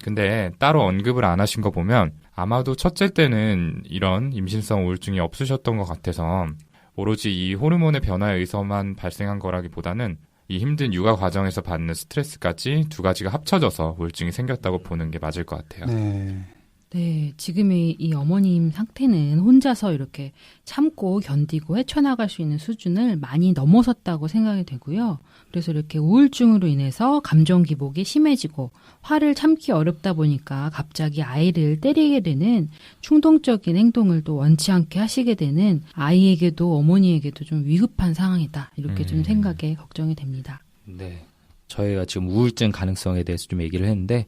근데 따로 언급을 안 하신 거 보면 아마도 첫째 때는 이런 임신성 우울증이 없으셨던 것 같아서 오로지 이 호르몬의 변화에 의해서만 발생한 거라기보다는 이 힘든 육아 과정에서 받는 스트레스까지 두 가지가 합쳐져서 우울증이 생겼다고 보는 게 맞을 것 같아요. 네. 네, 지금의 이 어머님 상태는 혼자서 이렇게 참고 견디고 헤쳐나갈 수 있는 수준을 많이 넘어섰다고 생각이 되고요. 그래서 이렇게 우울증으로 인해서 감정 기복이 심해지고 화를 참기 어렵다 보니까 갑자기 아이를 때리게 되는 충동적인 행동을 또 원치 않게 하시게 되는 아이에게도 어머니에게도 좀 위급한 상황이다. 이렇게 좀 생각에 걱정이 됩니다. 네. 저희가 지금 우울증 가능성에 대해서 좀 얘기를 했는데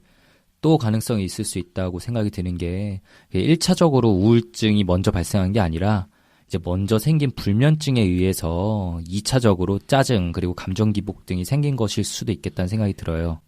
또 가능성이 있을 수 있다고 생각이 드는 게 1차적으로 우울증이 먼저 발생한 게 아니라 이제 먼저 생긴 불면증에 의해서 2차적으로 짜증 그리고 감정 기복 등이 생긴 것일 수도 있겠다는 생각이 들어요.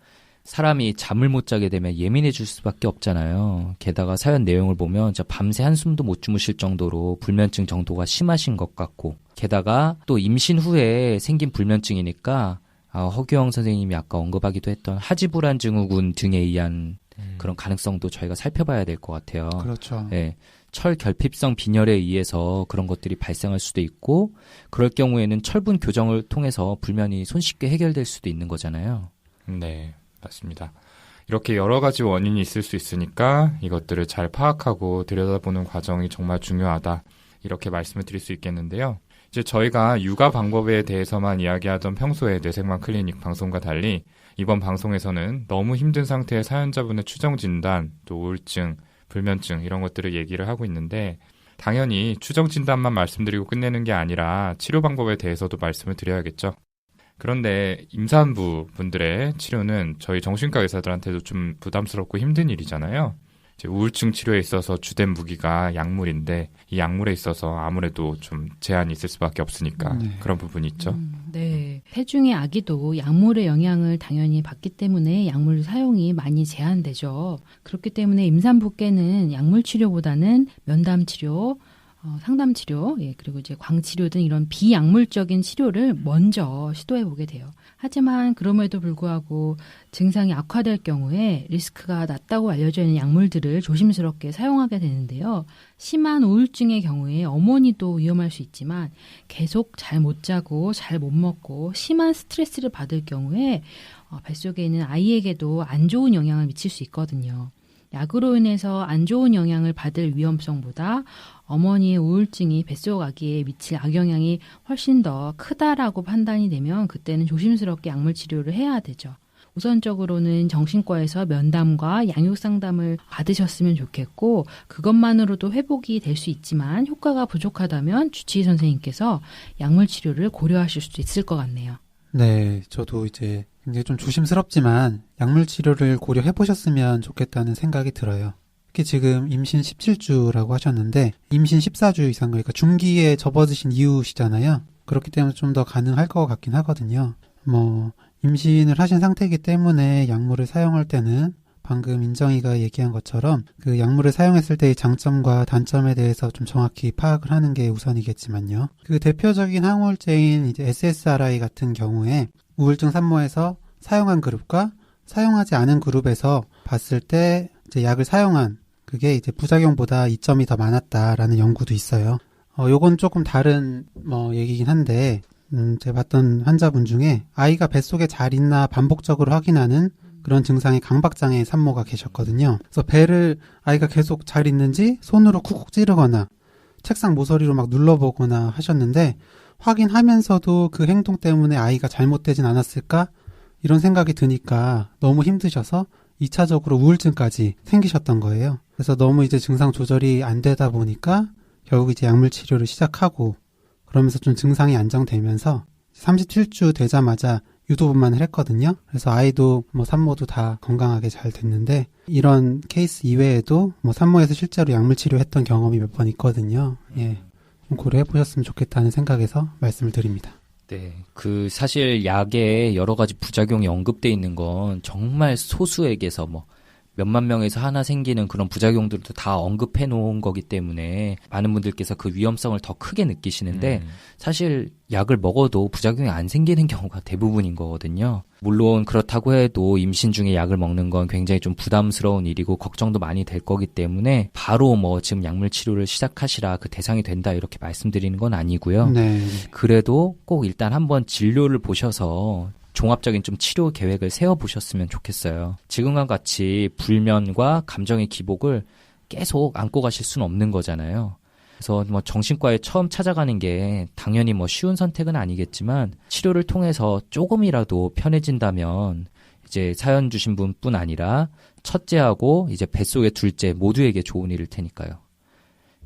사람이 잠을 못 자게 되면 예민해질 수밖에 없잖아요. 게다가 사연 내용을 보면 진짜 밤새 한숨도 못 주무실 정도로 불면증 정도가 심하신 것 같고 게다가 또 임신 후에 생긴 불면증이니까 허규영 선생님이 아까 언급하기도 했던 하지불안 증후군 등에 의한 그런 가능성도 저희가 살펴봐야 될 것 같아요. 그렇죠. 네. 철결핍성 빈혈에 의해서 그런 것들이 발생할 수도 있고 그럴 경우에는 철분 교정을 통해서 불면이 손쉽게 해결될 수도 있는 거잖아요. 네, 맞습니다. 이렇게 여러 가지 원인이 있을 수 있으니까 이것들을 잘 파악하고 들여다보는 과정이 정말 중요하다. 이렇게 말씀을 드릴 수 있겠는데요. 이제 저희가 육아 방법에 대해서만 이야기하던 평소의 뇌생맘 클리닉 방송과 달리 이번 방송에서는 너무 힘든 상태의 사연자분의 추정 진단, 또 우울증, 불면증 이런 것들을 얘기를 하고 있는데 당연히 추정 진단만 말씀드리고 끝내는 게 아니라 치료 방법에 대해서도 말씀을 드려야겠죠. 그런데 임산부 분들의 치료는 저희 정신과 의사들한테도 좀 부담스럽고 힘든 일이잖아요. 이제 우울증 치료에 있어서 주된 무기가 약물인데 이 약물에 있어서 아무래도 좀 제한이 있을 수밖에 없으니까 그런 부분이 있죠. 네. 태중의 아기도 약물의 영향을 당연히 받기 때문에 약물 사용이 많이 제한되죠. 그렇기 때문에 임산부께는 약물 치료보다는 면담 치료, 상담 치료, 그리고 이제 광치료 등 이런 비약물적인 치료를 먼저 시도해 보게 돼요. 하지만 그럼에도 불구하고 증상이 악화될 경우에 리스크가 낮다고 알려져 있는 약물들을 조심스럽게 사용하게 되는데요. 심한 우울증의 경우에 어머니도 위험할 수 있지만 계속 잘 못 자고 잘 못 먹고 심한 스트레스를 받을 경우에 뱃속에 있는 아이에게도 안 좋은 영향을 미칠 수 있거든요. 약으로 인해서 안 좋은 영향을 받을 위험성보다 어머니의 우울증이 뱃속 아기에 미칠 악영향이 훨씬 더 크다라고 판단이 되면 그때는 조심스럽게 약물 치료를 해야 되죠. 우선적으로는 정신과에서 면담과 양육 상담을 받으셨으면 좋겠고 그것만으로도 회복이 될 수 있지만 효과가 부족하다면 주치의 선생님께서 약물 치료를 고려하실 수도 있을 것 같네요. 네, 저도 이제 굉장히 좀 조심스럽지만 약물 치료를 고려해 보셨으면 좋겠다는 생각이 들어요. 특히 지금 임신 17주라고 하셨는데 임신 14주 이상 그러니까 중기에 접어드신 이후시잖아요. 그렇기 때문에 좀 더 가능할 것 같긴 하거든요. 임신을 하신 상태이기 때문에 약물을 사용할 때는 방금 인정이가 얘기한 것처럼 그 약물을 사용했을 때의 장점과 단점에 대해서 좀 정확히 파악을 하는 게 우선이겠지만요. 그 대표적인 항우울제인 이제 SSRI 같은 경우에 우울증 산모에서 사용한 그룹과 사용하지 않은 그룹에서 봤을 때 이제 약을 사용한 그게 이제 부작용보다 이점이 더 많았다라는 연구도 있어요. 요건 조금 다른 얘기긴 한데 제가 봤던 환자분 중에 아이가 뱃속에 잘 있나 반복적으로 확인하는 그런 증상의 강박장애 산모가 계셨거든요. 그래서 배를 아이가 계속 잘 있는지 손으로 쿡쿡 찌르거나 책상 모서리로 막 눌러보거나 하셨는데 확인하면서도 그 행동 때문에 아이가 잘못되진 않았을까? 이런 생각이 드니까 너무 힘드셔서 2차적으로 우울증까지 생기셨던 거예요. 그래서 너무 이제 증상 조절이 안 되다 보니까 결국 이제 약물 치료를 시작하고 그러면서 좀 증상이 안정되면서 37주 되자마자 유도분만을 했거든요. 그래서 아이도 산모도 다 건강하게 잘 됐는데 이런 케이스 이외에도 산모에서 실제로 약물 치료했던 경험이 몇 번 있거든요. 좀 고려해 보셨으면 좋겠다는 생각에서 말씀을 드립니다. 네, 사실 약에 여러 가지 부작용이 언급돼 있는 건 정말 소수에게서 몇만 명에서 하나 생기는 그런 부작용들도 다 언급해 놓은 거기 때문에 많은 분들께서 그 위험성을 더 크게 느끼시는데 사실 약을 먹어도 부작용이 안 생기는 경우가 대부분인 거거든요. 물론 그렇다고 해도 임신 중에 약을 먹는 건 굉장히 좀 부담스러운 일이고 걱정도 많이 될 거기 때문에 바로 지금 약물 치료를 시작하시라 그 대상이 된다 이렇게 말씀드리는 건 아니고요. 네. 그래도 꼭 일단 한번 진료를 보셔서 종합적인 좀 치료 계획을 세워보셨으면 좋겠어요. 지금과 같이 불면과 감정의 기복을 계속 안고 가실 수는 없는 거잖아요. 그래서 뭐 정신과에 처음 찾아가는 게 당연히 뭐 쉬운 선택은 아니겠지만 치료를 통해서 조금이라도 편해진다면 이제 사연 주신 분뿐 아니라 첫째하고 이제 뱃속의 둘째 모두에게 좋은 일일 테니까요.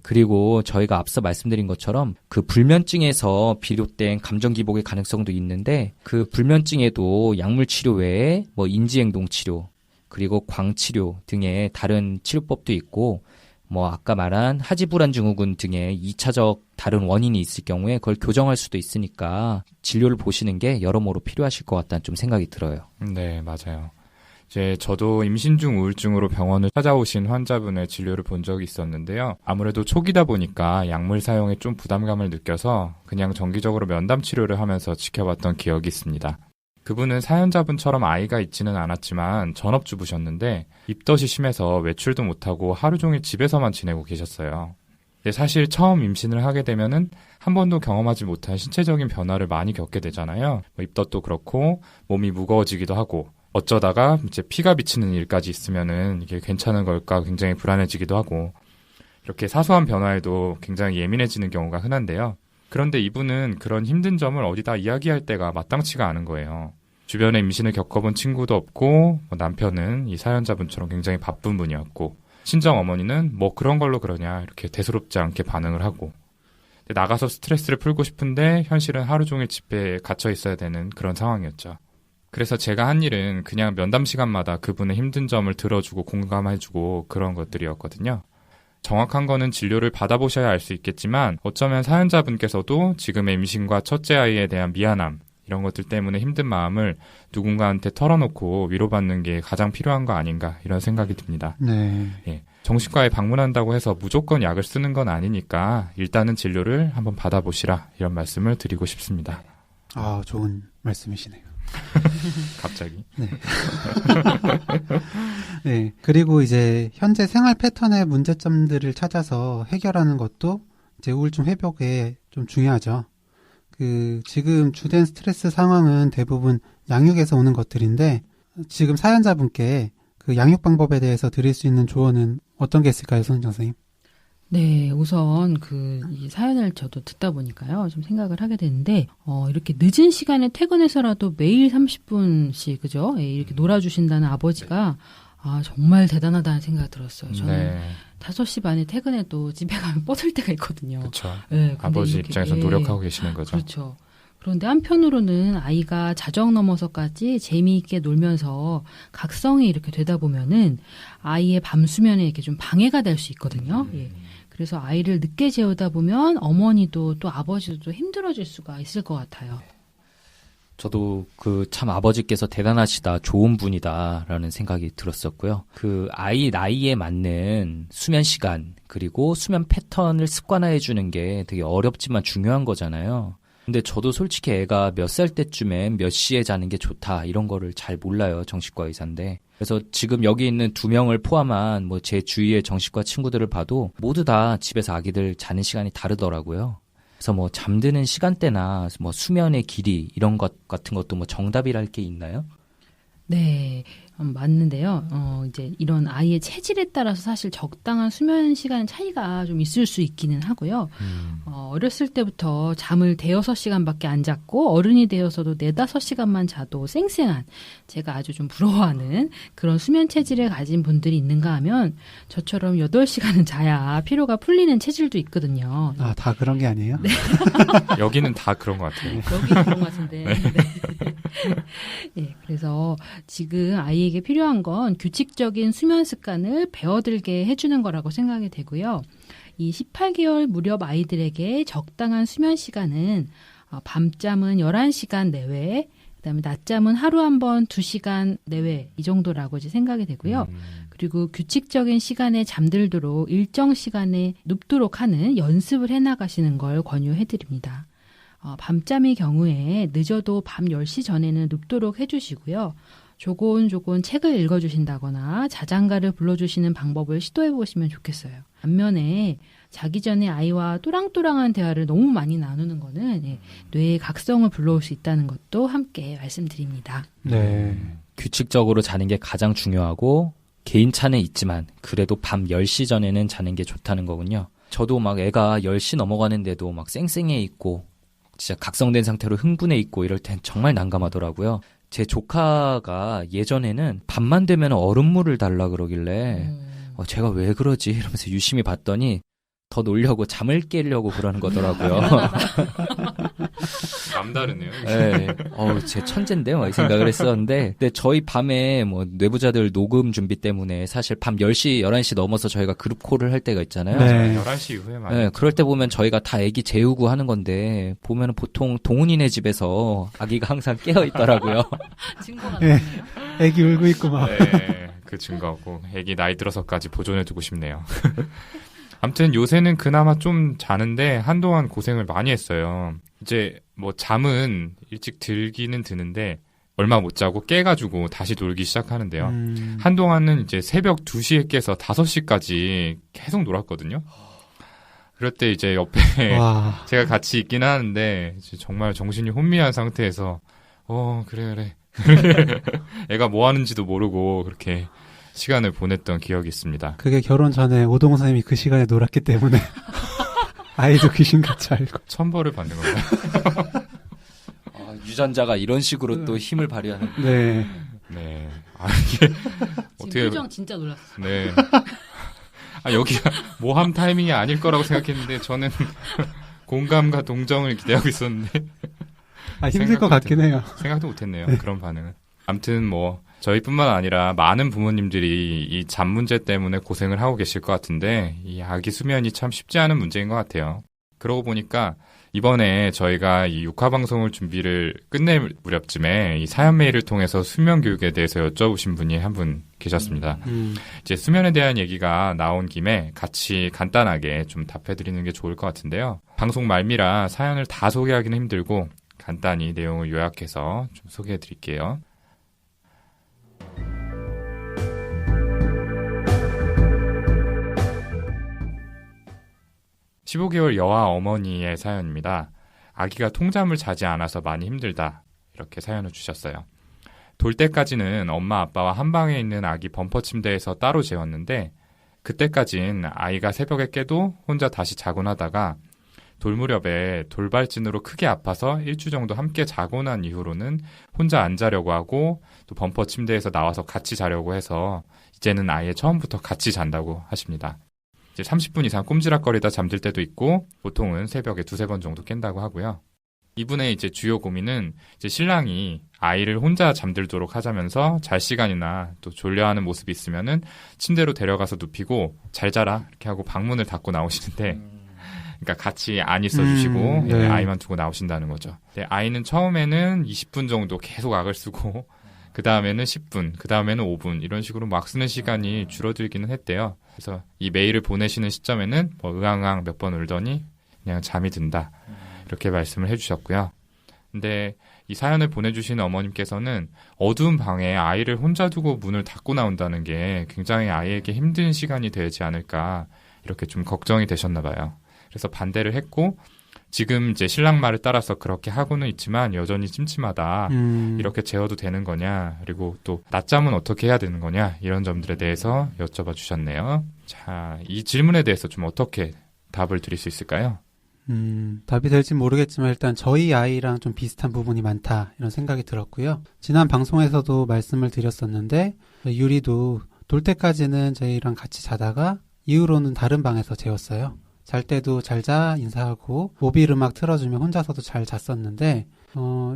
그리고 저희가 앞서 말씀드린 것처럼 그 불면증에서 비롯된 감정 기복의 가능성도 있는데 그 불면증에도 약물 치료 외에 뭐 인지행동 치료 그리고 광치료 등의 다른 치료법도 있고 뭐 아까 말한 하지불안 증후군 등의 2차적 다른 원인이 있을 경우에 그걸 교정할 수도 있으니까 진료를 보시는 게 여러모로 필요하실 것 같다는 좀 생각이 들어요. 네, 맞아요. 이제 저도 임신 중 우울증으로 병원을 찾아오신 환자분의 진료를 본 적이 있었는데요. 아무래도 초기다 보니까 약물 사용에 좀 부담감을 느껴서 그냥 정기적으로 면담 치료를 하면서 지켜봤던 기억이 있습니다. 그분은 사연자분처럼 아이가 있지는 않았지만 전업주부셨는데 입덧이 심해서 외출도 못하고 하루 종일 집에서만 지내고 계셨어요. 근데 사실 처음 임신을 하게 되면은 한 번도 경험하지 못한 신체적인 변화를 많이 겪게 되잖아요. 뭐 입덧도 그렇고 몸이 무거워지기도 하고 어쩌다가 이제 피가 비치는 일까지 있으면은 이게 괜찮은 걸까 굉장히 불안해지기도 하고 이렇게 사소한 변화에도 굉장히 예민해지는 경우가 흔한데요. 그런데 이분은 그런 힘든 점을 어디다 이야기할 때가 마땅치가 않은 거예요. 주변에 임신을 겪어본 친구도 없고 남편은 이 사연자분처럼 굉장히 바쁜 분이었고 친정 어머니는 뭐 그런 걸로 그러냐 이렇게 대수롭지 않게 반응을 하고 나가서 스트레스를 풀고 싶은데 현실은 하루 종일 집에 갇혀 있어야 되는 그런 상황이었죠. 그래서 제가 한 일은 그냥 면담 시간마다 그분의 힘든 점을 들어주고 공감해주고 그런 것들이었거든요. 정확한 거는 진료를 받아보셔야 알 수 있겠지만 어쩌면 사연자분께서도 지금의 임신과 첫째 아이에 대한 미안함 이런 것들 때문에 힘든 마음을 누군가한테 털어놓고 위로받는 게 가장 필요한 거 아닌가 이런 생각이 듭니다. 네. 예, 정신과에 방문한다고 해서 무조건 약을 쓰는 건 아니니까 일단은 진료를 한번 받아보시라 이런 말씀을 드리고 싶습니다. 아, 좋은 말씀이시네요. 갑자기. 네. 네. 그리고 이제 현재 생활 패턴의 문제점들을 찾아서 해결하는 것도 이제 우울증 회복에 좀 중요하죠. 지금 주된 스트레스 상황은 대부분 양육에서 오는 것들인데 지금 사연자분께 그 양육 방법에 대해서 드릴 수 있는 조언은 어떤 게 있을까요, 손은정 선생님? 네, 우선 이 사연을 저도 듣다 보니까요, 좀 생각을 하게 되는데, 이렇게 늦은 시간에 퇴근해서라도 매일 30분씩, 그죠? 예, 이렇게 놀아주신다는 아버지가, 정말 대단하다는 생각이 들었어요. 저는 5시 반에 퇴근해도 집에 가면 뻗을 때가 있거든요. 그렇죠. 네, 아버지 이렇게, 입장에서 노력하고 계시는 거죠. 그렇죠. 그런데 한편으로는 아이가 자정 넘어서까지 재미있게 놀면서 각성이 이렇게 되다 보면은 아이의 밤 수면에 이렇게 좀 방해가 될 수 있거든요. 예. 그래서 아이를 늦게 재우다 보면 어머니도 또 아버지도 또 힘들어질 수가 있을 것 같아요. 저도 참 아버지께서 대단하시다, 좋은 분이다라는 생각이 들었었고요. 아이 나이에 맞는 수면 시간, 그리고 수면 패턴을 습관화해 주는 게 되게 어렵지만 중요한 거잖아요. 근데 저도 솔직히 애가 몇 살 때쯤엔 몇 시에 자는 게 좋다, 이런 거를 잘 몰라요, 정신과 의사인데. 그래서 지금 여기 있는 2명을 포함한 뭐 제 주위의 정신과 친구들을 봐도 모두 다 집에서 아기들 자는 시간이 다르더라고요. 그래서 뭐 잠드는 시간대나 뭐 수면의 길이 이런 것 같은 것도 뭐 정답이랄 게 있나요? 네, 맞는데요. 이제 이런 아이의 체질에 따라서 사실 적당한 수면 시간 차이가 좀 있을 수 있기는 하고요. 어렸을 때부터 잠을 5-6시간밖에 안 잤고 어른이 되어서도 4-5시간만 자도 쌩쌩한, 제가 아주 좀 부러워하는 그런 수면 체질을 가진 분들이 있는가 하면 저처럼 8시간은 자야 피로가 풀리는 체질도 있거든요. 다 그런 게 아니에요? 네. 여기는 다 그런 것 같아요. 여기는 그런 것 같은데. 네. 네, 그래서 지금 아이에게 필요한 건 규칙적인 수면 습관을 배워들게 해주는 거라고 생각이 되고요. 이 18개월 무렵 아이들에게 적당한 수면 시간은 밤잠은 11시간 내외, 그다음에 낮잠은 하루 한 번 2시간 내외, 이 정도라고 이제 생각이 되고요. 그리고 규칙적인 시간에 잠들도록 일정 시간에 눕도록 하는 연습을 해나가시는 걸 권유해드립니다. 밤잠의 경우에 늦어도 밤 10시 전에는 눕도록 해주시고요. 조곤조곤 책을 읽어주신다거나 자장가를 불러주시는 방법을 시도해보시면 좋겠어요. 반면에 자기 전에 아이와 또랑또랑한 대화를 너무 많이 나누는 거는 뇌의 각성을 불러올 수 있다는 것도 함께 말씀드립니다. 네. 규칙적으로 자는 게 가장 중요하고 개인차는 있지만 그래도 밤 10시 전에는 자는 게 좋다는 거군요. 저도 막 애가 10시 넘어가는데도 막 쌩쌩해 있고 진짜 각성된 상태로 흥분해 있고 이럴 땐 정말 난감하더라고요. 제 조카가 예전에는 밤만 되면 얼음물을 달라 그러길래 제가 왜 그러지 이러면서 유심히 봤더니 더 놀려고 잠을 깨려고 그러는 거더라고요. 남다르네요. 네. 제 천재인데 막 이 생각을 했었는데 근데 저희 밤에 뭐 뇌부자들 녹음 준비 때문에 사실 밤 10시, 11시 넘어서 저희가 그룹 콜을 할 때가 있잖아요. 네. 11시 이후에 많이. 네, 그럴 때 보면 저희가 다 애기 재우고 하는 건데 보면은 보통 동훈이네 집에서 아기가 항상 깨어 있더라고요. 증거가 네. 나네요. 애기 울고 있고 막. 네, 그 증거고 애기 나이 들어서까지 보존해두고 싶네요. 아무튼 요새는 그나마 좀 자는데 한동안 고생을 많이 했어요. 이제 뭐 잠은 일찍 들기는 드는데 얼마 못 자고 깨가지고 다시 놀기 시작하는데요. 한동안은 이제 새벽 2시에 깨서 5시까지 계속 놀았거든요. 그럴 때 이제 옆에 와. 제가 같이 있긴 하는데 이제 정말 정신이 혼미한 상태에서 그래 애가 뭐 하는지도 모르고 그렇게 시간을 보냈던 기억이 있습니다. 그게 결혼 전에 오동 선생님이 그 시간에 놀았기 때문에 아이도 귀신같이 알고. 천벌을 받는 건가요? 유전자가 이런 식으로 또 힘을 발휘하는. 네. 네. 이게 지금 표정 진짜 놀랐어요. 네. 여기가 모함 타이밍이 아닐 거라고 생각했는데 저는 공감과 동정을 기대하고 있었는데 힘들 것 같긴 해요. 생각도 못했네요. 그런 반응은. 아무튼 뭐 저희뿐만 아니라 많은 부모님들이 이 잠 문제 때문에 고생을 하고 계실 것 같은데 이 아기 수면이 참 쉽지 않은 문제인 것 같아요. 그러고 보니까 이번에 저희가 이 6화 방송을 준비를 끝낼 무렵쯤에 이 사연 메일을 통해서 수면 교육에 대해서 여쭤보신 분이 한 분 계셨습니다. 이제 수면에 대한 얘기가 나온 김에 같이 간단하게 좀 답해드리는 게 좋을 것 같은데요. 방송 말미라 사연을 다 소개하기는 힘들고 간단히 내용을 요약해서 좀 소개해드릴게요. 15개월 여아 어머니의 사연입니다. 아기가 통잠을 자지 않아서 많이 힘들다. 이렇게 사연을 주셨어요. 돌 때까지는 엄마 아빠와 한 방에 있는 아기 범퍼 침대에서 따로 재웠는데 그때까진 아이가 새벽에 깨도 혼자 다시 자곤 하다가 돌 무렵에 돌발진으로 크게 아파서 일주 정도 함께 자고 난 이후로는 혼자 안 자려고 하고 또 범퍼 침대에서 나와서 같이 자려고 해서 이제는 아예 처음부터 같이 잔다고 하십니다. 이제 30분 이상 꼼지락거리다 잠들 때도 있고 보통은 새벽에 2-3번 정도 깬다고 하고요. 이분의 이제 주요 고민은 이제 신랑이 아이를 혼자 잠들도록 하자면서 잘 시간이나 또 졸려하는 모습이 있으면은 침대로 데려가서 눕히고 잘 자라 이렇게 하고 방문을 닫고 나오시는데 그러니까 같이 안 있어주시고 네. 아이만 두고 나오신다는 거죠. 아이는 처음에는 20분 정도 계속 악을 쓰고 그 다음에는 10분, 그 다음에는 5분 이런 식으로 막 쓰는 시간이 줄어들기는 했대요. 그래서 이 메일을 보내시는 시점에는 뭐 으앙으앙 몇 번 울더니 그냥 잠이 든다 이렇게 말씀을 해주셨고요. 근데 이 사연을 보내주신 어머님께서는 어두운 방에 아이를 혼자 두고 문을 닫고 나온다는 게 굉장히 아이에게 힘든 시간이 되지 않을까 이렇게 좀 걱정이 되셨나 봐요. 그래서 반대를 했고 지금 이제 신랑 말을 따라서 그렇게 하고는 있지만 여전히 찜찜하다. 이렇게 재워도 되는 거냐. 그리고 또 낮잠은 어떻게 해야 되는 거냐. 이런 점들에 대해서 여쭤봐 주셨네요. 자, 이 질문에 대해서 좀 어떻게 답을 드릴 수 있을까요? 답이 될지 모르겠지만 일단 저희 아이랑 좀 비슷한 부분이 많다 이런 생각이 들었고요. 지난 방송에서도 말씀을 드렸었는데 유리도 돌 때까지는 저희랑 같이 자다가 이후로는 다른 방에서 재웠어요. 잘 때도 잘 자 인사하고 모빌 음악 틀어주면 혼자서도 잘 잤었는데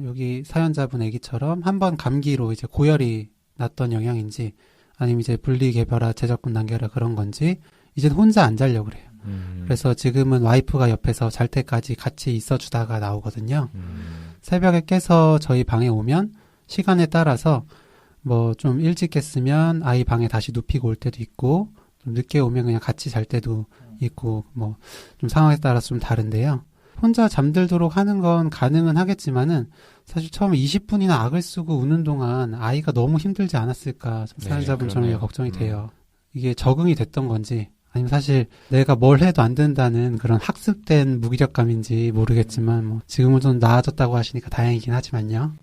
여기 사연자분 애기처럼 한번 감기로 이제 고열이 났던 영향인지 아니면 이제 분리개별화 제적군 단계라 그런 건지 이젠 혼자 안 자려고 그래요. 그래서 지금은 와이프가 옆에서 잘 때까지 같이 있어주다가 나오거든요. 새벽에 깨서 저희 방에 오면 시간에 따라서 뭐 좀 일찍 깼으면 아이 방에 다시 눕히고 올 때도 있고 좀 늦게 오면 그냥 같이 잘 때도 있고 뭐 좀 상황에 따라서 좀 다른데요. 혼자 잠들도록 하는 건 가능은 하겠지만은 사실 처음에 20분이나 악을 쓰고 우는 동안 아이가 너무 힘들지 않았을까 사연자분처럼 네, 걱정이 돼요. 이게 적응이 됐던 건지 아니면 사실 내가 뭘 해도 안 된다는 그런 학습된 무기력감인지 모르겠지만 뭐 지금은 좀 나아졌다고 하시니까 다행이긴 하지만요.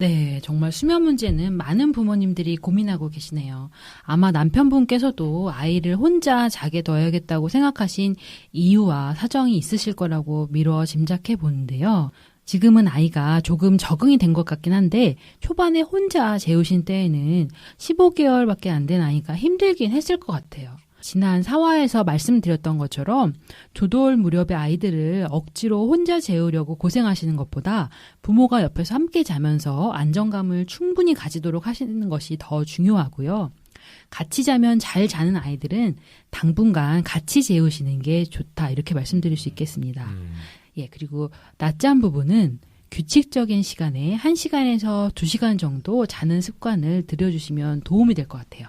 네, 정말 수면 문제는 많은 부모님들이 고민하고 계시네요. 아마 남편분께서도 아이를 혼자 자게 둬야겠다고 생각하신 이유와 사정이 있으실 거라고 미루어 짐작해 보는데요. 지금은 아이가 조금 적응이 된 것 같긴 한데 초반에 혼자 재우신 때에는 15개월밖에 안 된 아이가 힘들긴 했을 것 같아요. 지난 4화에서 말씀드렸던 것처럼 2돌 무렵의 아이들을 억지로 혼자 재우려고 고생하시는 것보다 부모가 옆에서 함께 자면서 안정감을 충분히 가지도록 하시는 것이 더 중요하고요. 같이 자면 잘 자는 아이들은 당분간 같이 재우시는 게 좋다 이렇게 말씀드릴 수 있겠습니다. 예, 그리고 낮잠 부분은 규칙적인 시간에 1시간에서 2시간 정도 자는 습관을 들여주시면 도움이 될 것 같아요.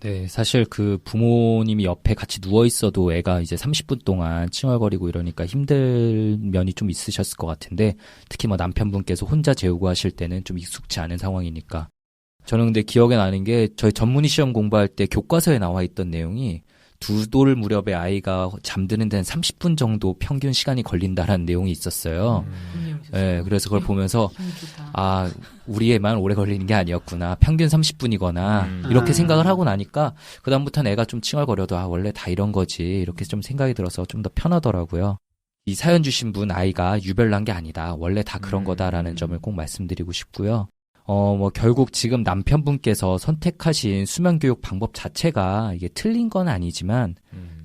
네, 사실 그 부모님이 옆에 같이 누워 있어도 애가 이제 30분 동안 칭얼거리고 이러니까 힘들 면이 좀 있으셨을 것 같은데 특히 뭐 남편분께서 혼자 재우고 하실 때는 좀 익숙치 않은 상황이니까. 저는 근데 기억에 나는 게 저희 전문의 시험 공부할 때 교과서에 나와 있던 내용이 2돌 무렵의 아이가 잠드는 데는 30분 정도 평균 시간이 걸린다라는 내용이 있었어요. 네, 그래서 그걸 보면서 아, 우리 애만 오래 걸리는 게 아니었구나. 평균 30분이거나 이렇게 생각을 하고 나니까 그다음부터는 애가 좀 칭얼거려도 아, 원래 다 이런 거지. 이렇게 좀 생각이 들어서 좀 더 편하더라고요. 이 사연 주신 분 아이가 유별난 게 아니다. 원래 다 그런 거다라는 점을 꼭 말씀드리고 싶고요. 뭐 결국 지금 남편분께서 선택하신 수면 교육 방법 자체가 이게 틀린 건 아니지만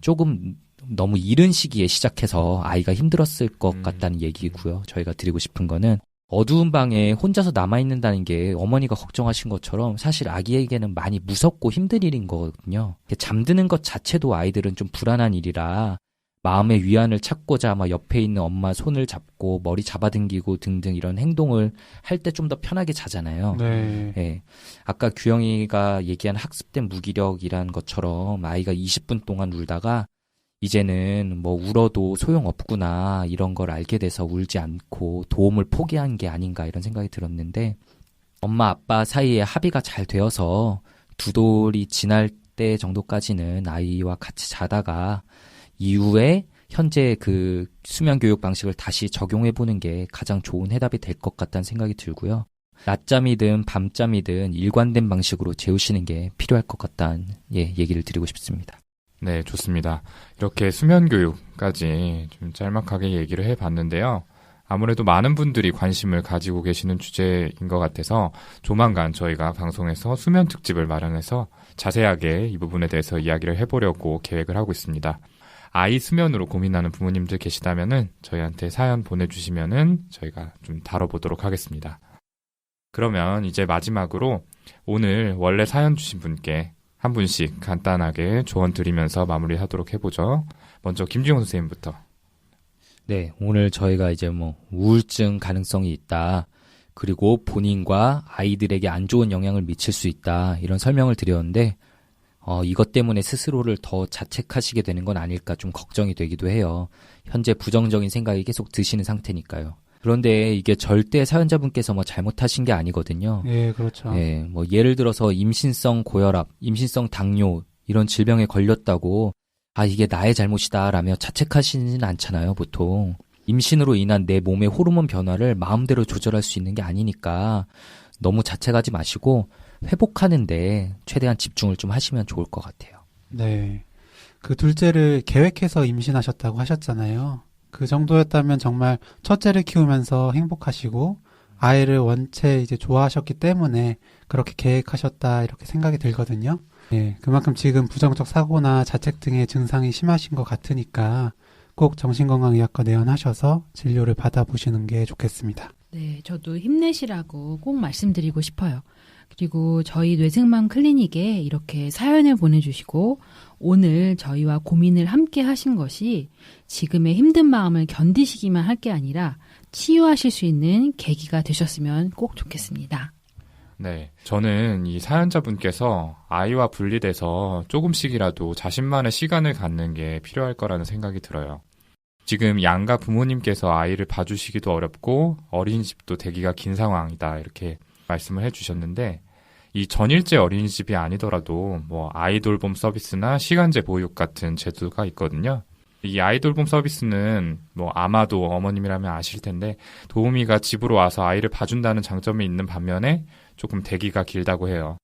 조금 너무 이른 시기에 시작해서 아이가 힘들었을 것 같다는 얘기고요. 저희가 드리고 싶은 거는 어두운 방에 혼자서 남아있는다는 게 어머니가 걱정하신 것처럼 사실 아기에게는 많이 무섭고 힘든 일인 거거든요. 잠드는 것 자체도 아이들은 좀 불안한 일이라 마음의 위안을 찾고자 아마 옆에 있는 엄마 손을 잡고 머리 잡아당기고 등등 이런 행동을 할 때 좀 더 편하게 자잖아요. 네. 예. 아까 규영이가 얘기한 학습된 무기력이란 것처럼 아이가 20분 동안 울다가 이제는 뭐 울어도 소용없구나 이런 걸 알게 돼서 울지 않고 도움을 포기한 게 아닌가 이런 생각이 들었는데 엄마 아빠 사이에 합의가 잘 되어서 2돌이 지날 때 정도까지는 아이와 같이 자다가 이후에 현재 그 수면 교육 방식을 다시 적용해 보는 게 가장 좋은 해답이 될 것 같다는 생각이 들고요. 낮잠이든 밤잠이든 일관된 방식으로 재우시는 게 필요할 것 같다는 얘기를 드리고 싶습니다. 네, 좋습니다. 이렇게 수면 교육까지 좀 짤막하게 얘기를 해봤는데요. 아무래도 많은 분들이 관심을 가지고 계시는 주제인 것 같아서 조만간 저희가 방송에서 수면 특집을 마련해서 자세하게 이 부분에 대해서 이야기를 해보려고 계획을 하고 있습니다. 아이 수면으로 고민하는 부모님들 계시다면은 저희한테 사연 보내주시면은 저희가 좀 다뤄보도록 하겠습니다. 그러면 이제 마지막으로 오늘 원래 사연 주신 분께 한 분씩 간단하게 조언 드리면서 마무리하도록 해보죠. 먼저 김주영 선생님부터. 네, 오늘 저희가 이제 뭐 우울증 가능성이 있다. 그리고 본인과 아이들에게 안 좋은 영향을 미칠 수 있다. 이런 설명을 드렸는데 이것 때문에 스스로를 더 자책하시게 되는 건 아닐까 좀 걱정이 되기도 해요. 현재 부정적인 생각이 계속 드시는 상태니까요. 그런데 이게 절대 사연자분께서 뭐 잘못하신 게 아니거든요. 예, 그렇죠. 예, 뭐 예를 들어서 임신성 고혈압, 임신성 당뇨 이런 질병에 걸렸다고 아 이게 나의 잘못이다라며 자책하시지는 않잖아요, 보통. 임신으로 인한 내 몸의 호르몬 변화를 마음대로 조절할 수 있는 게 아니니까 너무 자책하지 마시고 회복하는데 최대한 집중을 좀 하시면 좋을 것 같아요. 네. 그 둘째를 계획해서 임신하셨다고 하셨잖아요. 그 정도였다면 정말 첫째를 키우면서 행복하시고 아이를 원체 이제 좋아하셨기 때문에 그렇게 계획하셨다 이렇게 생각이 들거든요. 네, 그만큼 지금 부정적 사고나 자책 등의 증상이 심하신 것 같으니까 꼭 정신건강의학과 내원하셔서 진료를 받아보시는 게 좋겠습니다. 네, 저도 힘내시라고 꼭 말씀드리고 싶어요. 그리고 저희 뇌생맘 클리닉에 이렇게 사연을 보내주시고 오늘 저희와 고민을 함께 하신 것이 지금의 힘든 마음을 견디시기만 할 게 아니라 치유하실 수 있는 계기가 되셨으면 꼭 좋겠습니다. 네, 저는 이 사연자분께서 아이와 분리돼서 조금씩이라도 자신만의 시간을 갖는 게 필요할 거라는 생각이 들어요. 지금 양가 부모님께서 아이를 봐주시기도 어렵고 어린이집도 대기가 긴 상황이다 이렇게 말씀을 해주셨는데 이 전일제 어린이집이 아니더라도 뭐 아이 돌봄 서비스나 시간제 보육 같은 제도가 있거든요. 이 아이돌봄 서비스는 뭐 아마도 어머님이라면 아실 텐데 도우미가 집으로 와서 아이를 봐준다는 장점이 있는 반면에 조금 대기가 길다고 해요.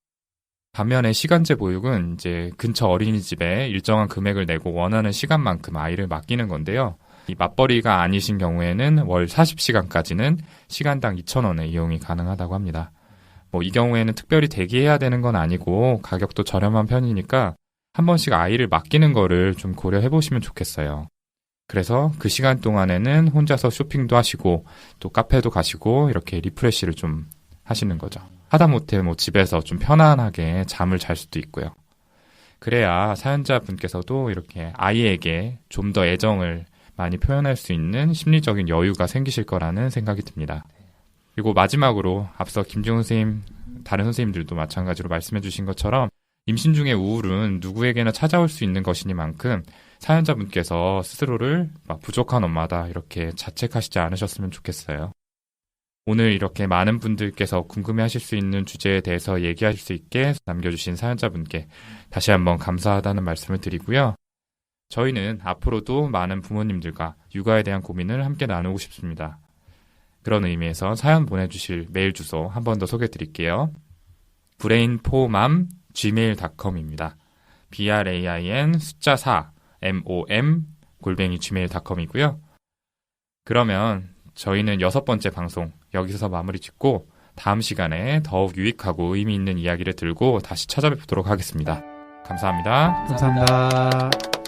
반면에 시간제 보육은 이제 근처 어린이집에 일정한 금액을 내고 원하는 시간만큼 아이를 맡기는 건데요. 이 맞벌이가 아니신 경우에는 월 40시간까지는 시간당 2,000원에 이용이 가능하다고 합니다. 뭐 이 경우에는 특별히 대기해야 되는 건 아니고 가격도 저렴한 편이니까 한 번씩 아이를 맡기는 거를 좀 고려해 보시면 좋겠어요. 그래서 그 시간 동안에는 혼자서 쇼핑도 하시고 또 카페도 가시고 이렇게 리프레시를 좀 하시는 거죠. 하다못해 뭐 집에서 좀 편안하게 잠을 잘 수도 있고요. 그래야 사연자분께서도 이렇게 아이에게 좀 더 애정을 많이 표현할 수 있는 심리적인 여유가 생기실 거라는 생각이 듭니다. 그리고 마지막으로 앞서 김지훈 선생님, 다른 선생님들도 마찬가지로 말씀해 주신 것처럼 임신 중의 우울은 누구에게나 찾아올 수 있는 것이니만큼 사연자분께서 스스로를 막 부족한 엄마다 이렇게 자책하시지 않으셨으면 좋겠어요. 오늘 이렇게 많은 분들께서 궁금해하실 수 있는 주제에 대해서 얘기하실 수 있게 남겨주신 사연자분께 다시 한번 감사하다는 말씀을 드리고요. 저희는 앞으로도 많은 부모님들과 육아에 대한 고민을 함께 나누고 싶습니다. 그런 의미에서 사연 보내주실 메일 주소 한 번 더 소개해 드릴게요. brainformam@gmail.com입니다. brain 숫자 4 mom @gmail.com이고요. 그러면 저희는 6번째 방송 여기서 마무리 짓고 다음 시간에 더욱 유익하고 의미 있는 이야기를 들고 다시 찾아뵙도록 하겠습니다. 감사합니다. 감사합니다.